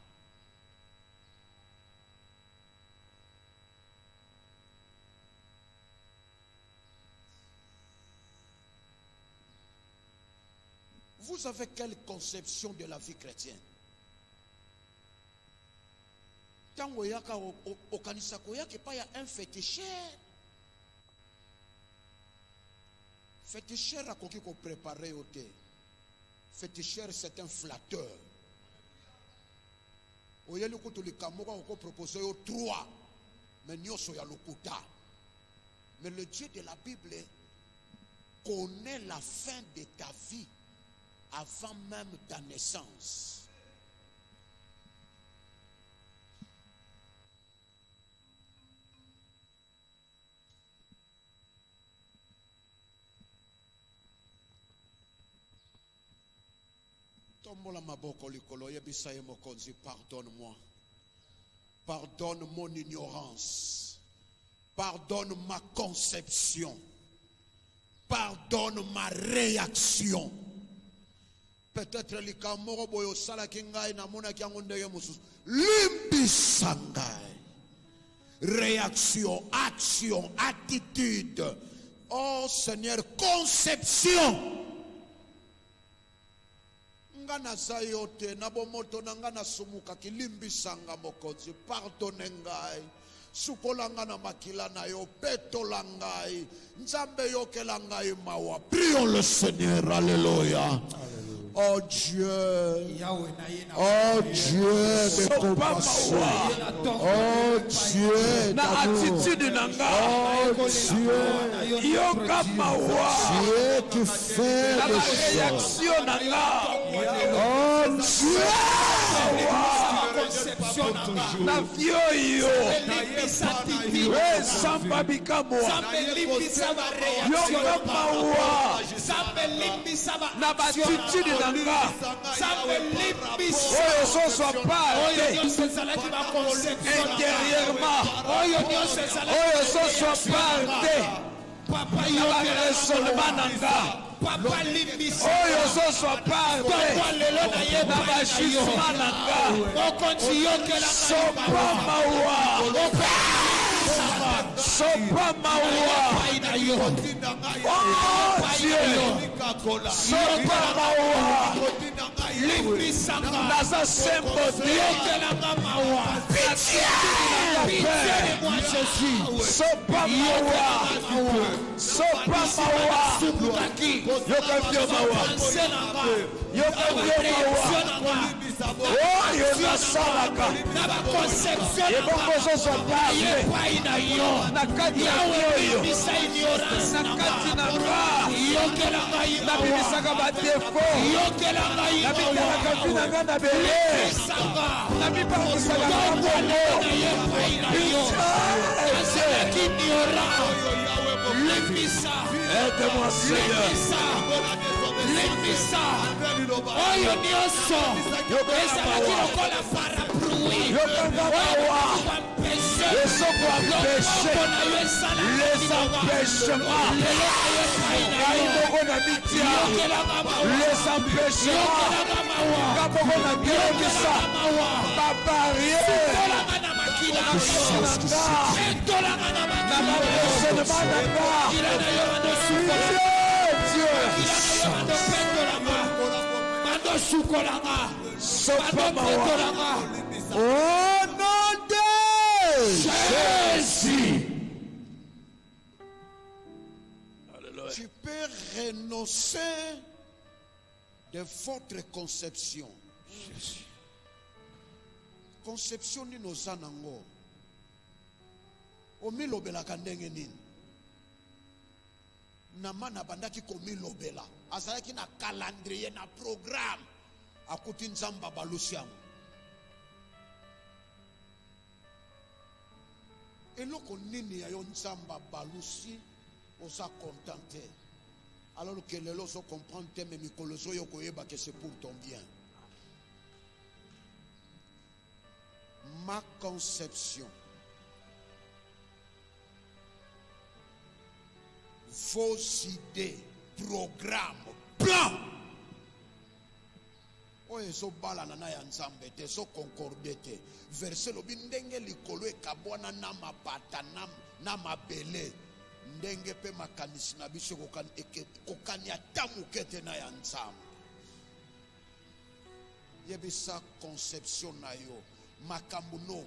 Vous avez quelle conception de la vie chrétienne? Tango yaka au kanisa koyake pa ya un féticheur. Féticheur a koki ko préparer au thé. Féticheur c'est un flatteur. Oyeli ko to likamoka ko proposer au 3 mais nyoso ya lokuta. Mais le Dieu de la Bible connaît la fin de ta vie avant même ta naissance. Tombola maboko likolo yebisaye mokonzi, pardonne-moi. Pardonne mon ignorance. Pardonne ma conception. pardonne ma réaction. Peut-être les kamoro boyo sala kingai na mona kiango ndege mususu. Limbisa ngai. Réaction, action, attitude. Oh Seigneur, conception. Ngana sayote na bomoto na ngana sumuka kilimbisa nga mokonzi. Pardonne ngai. Sukolanga na makila na yo peto langai. Nzambe yoke langai mawa. Prions le Seigneur, alléluia. Oh Dieu, oh Dieu de compassion, oh Dieu d'amour, oh Dieu, Dieu qui fait des choses, oh Dieu, na vioyo, samba bikamo, yokamawa, na batitude nanga, oyo soso parte intérieurement, oyo soso parte na baresolema nanga. Oyo soso parte na bajusma nanga. Sopa mawa, sopa mawa, oh Dieu, sopa mawa, naza sembo Dieu, sopa mawa, sopa mawa, yoka vyo mawa, yoka vyo mawa, oh yoka salaka, ebongo soso parte na kati ya yoyo, na kati na nga, na bimisaka batefo, na bitalaka vina nga na bele, na bipakisaka makono, aide-moi Seigneur. Oyo nyoso ezalaki lokola parapluie les empêchements, les empêchements, au nom de Jésus. Tu peux renoncer de votre conception. Conception ni nozanango. Omilobelaka ndenge nini? Namana bandaki komilobela. Azalaki na calendrier na programme. Akuti nzamba balusiamu. Eloko nini ya yo nzamba balusi osa contenté. Alors que les lots comprennent mais mikolozo yokoyeba que c'est pour ton bien. Ma conception, vos idées, programmes, plans. Oye so bala na ya nzambe te so concorde te. Verset lobi ndenge likolo ekabwana na mapata na mabele. Ndenge pe makanisi na biso kokani atamu kete na ya nzambe. Yebisa conception na yo. Makambo no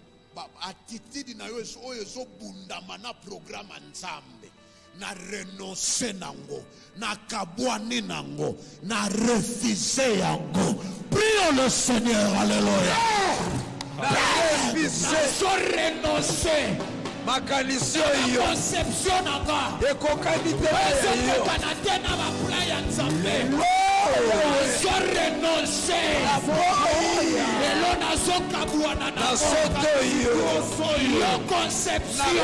attitude na yo oyo so bundama na programme nzambe. Na renoncer nango, na kabwani nango, na refuser yango. Prions le Seigneur, alléluia. Na refuser, so renoncer. Makalisio yo. Conception nanga. Ekokani te yo. Ekokana na bapla ya nzambe. So renoncer. Elo na so kabwana na soto yo. Yo conception. Elo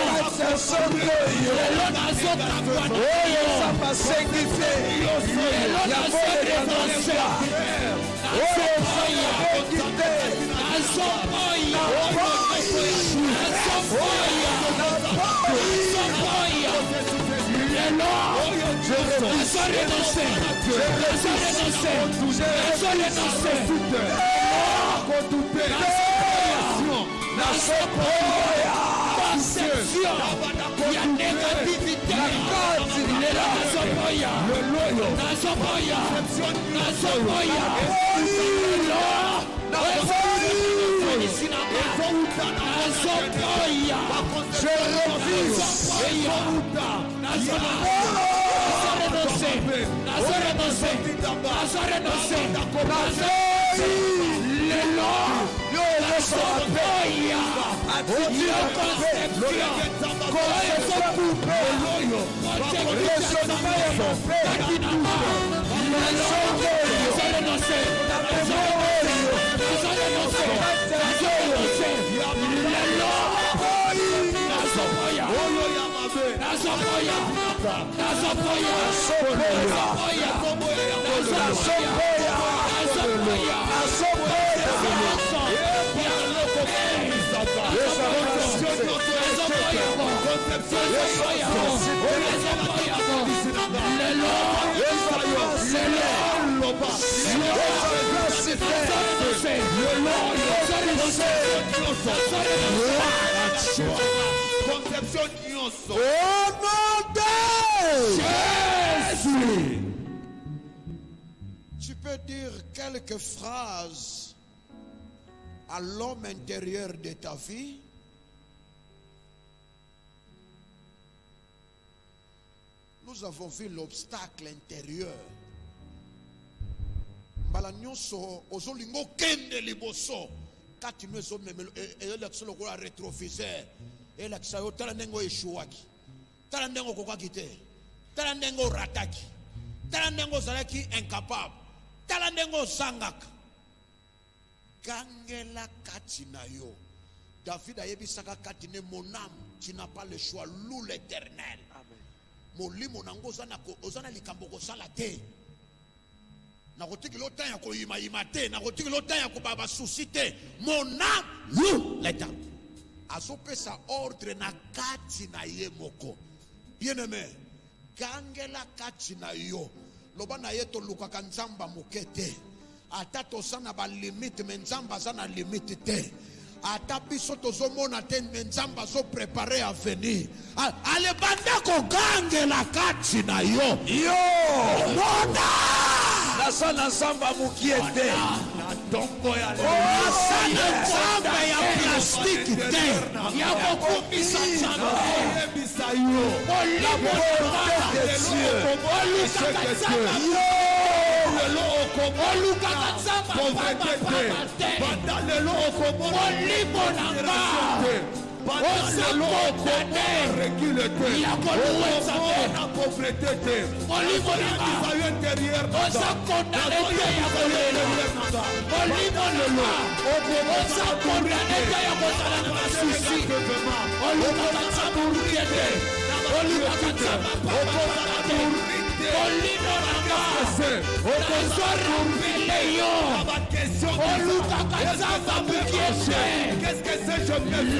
na so kabwana. Oyo samba sengite. Elo na so renoncer. Oyo samba sengite. Na so oyo. Tu peux dire quelques phrases à l'homme intérieur de ta vie. Nous avons vu l'obstacle intérieur. Balanyoso ozolingo kende liboso kati mezo memelo election lokola rétroviseur election yo tala ndengo eshuwaki tala ndengo kokaki te tala ndengo rataki tala ndengo zalaki incapable tala ndengo sangaka gangela kati na yo. David a yebisaka kati ne mon âme, tu n'as pas le choix, loue l'Éternel. Molimo nango ozana likambo kosala te. Na kotiki lota ya ko yima te, na kotiki lota ya ko baba souci te. Mon âme loue l'Éternel. Azopesa ordre na kati na ye moko. Bien-aimé, gangela kati na yo. Loba na yeto lukaka nzamba mokete. Ata tosana ba limite menzamba sana limite te. Ata biso tozomona te menzamba zo préparer à venir. Ale banda ko gangela kati na yo. Yo! Mona! Nasana nzamba mukiete. Dongo ya sana nzamba ya plastique te. Ya kokumisa nzamba. Ebisa yo. La volonté de Dieu. C'est que Dieu. Qu'est-ce que c'est je me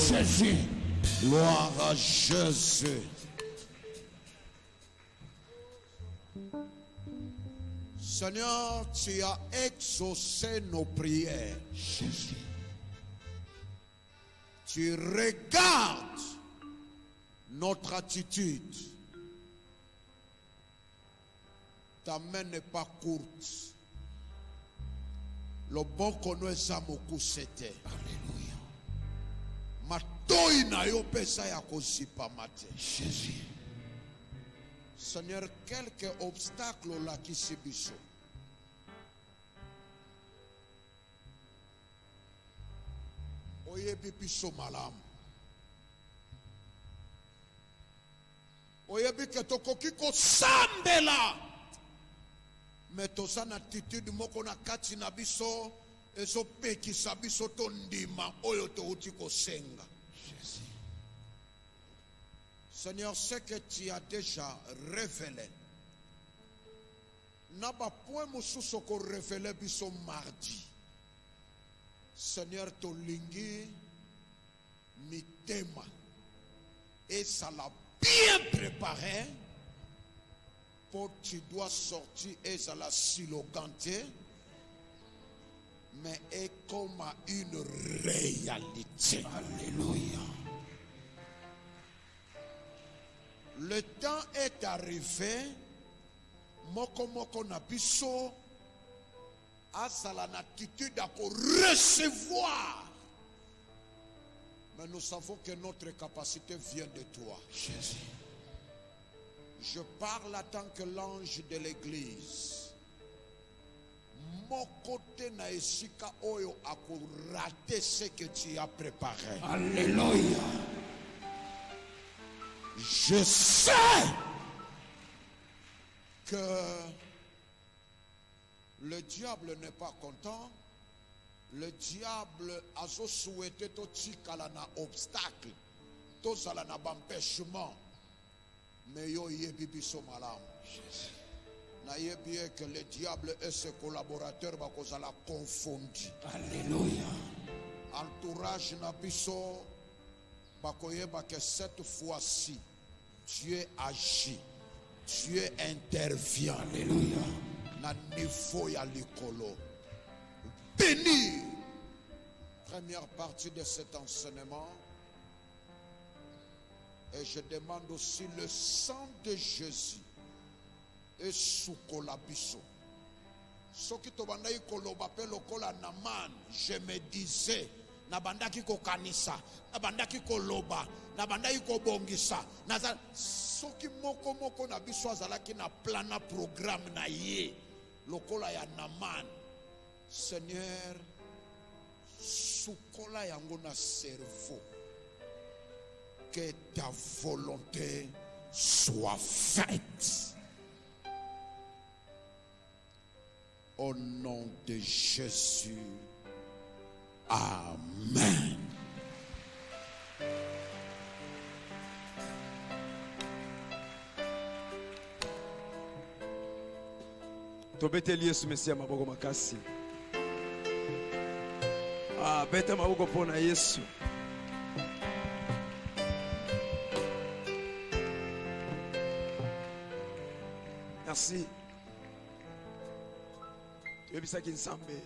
Jésus. Gloire à Jésus. Seigneur, tu as exaucé nos prières. Jésus. Tu regardes notre attitude. Ta main n'est pas courte. Le bon connaît ça moku c'était. Alléluia. Matoi na yo pesa ya kozipa mate. Jésus. Seigneur, quelques obstacles là qui se biso. Oye biso malam. Oye bi ke tokoki ko sambela. Mais toza na attitude moko na kati na biso ezo pekisa biso to ndima oyo touti kosenga. Seigneur, ce que tu as déjà révélé n'a pas point mosusu ko révélé biso mardi. Seigneur, tolingi mitema et ça l'a bien préparé. Pour tu dois sortir et ça l'a siloganté, mais est comme une réalité. Alléluia. Le temps est arrivé, moko moko na biso a une attitude à recevoir. Mais nous savons que notre capacité vient de toi, Jésus. Je parle en tant que l'ange de l'église. Mon côté na esika oyo a raté ce que tu as préparé. Alléluia. Je sais que le diable n'est pas content. Le diable a souhaité to tikala na obstacle, to sala na empêchement. Mais yo yebi biso malam. Na yebi que le diable et ses collaborateurs va cause la confondre. Alléluia. Entourage na biso ba koyeba que cette fois-ci Dieu agit. Dieu intervient. Alléluia. Na niveau ya likolo. Béni. Première partie de cet enseignement. Et je demande aussi le sang de Jésus et sous kolabiso. Ce qui te bandai koloba pe lokola naman, je me disais, nabandaki ko kanisa, nabandaki ko loba, nabandaki ko bongisa, naza ce qui moko moko na biso azalaki na plana programme na ye, lokola ya naman. Seigneur, sukola yango na cerveau. Que ta volonté soit faite. Au nom de Jésus. Amen. Tobeteli Yesu Mesia maboko makasi. Beta maboko pona Yesu. Merci. Tu es bisa kinsambe.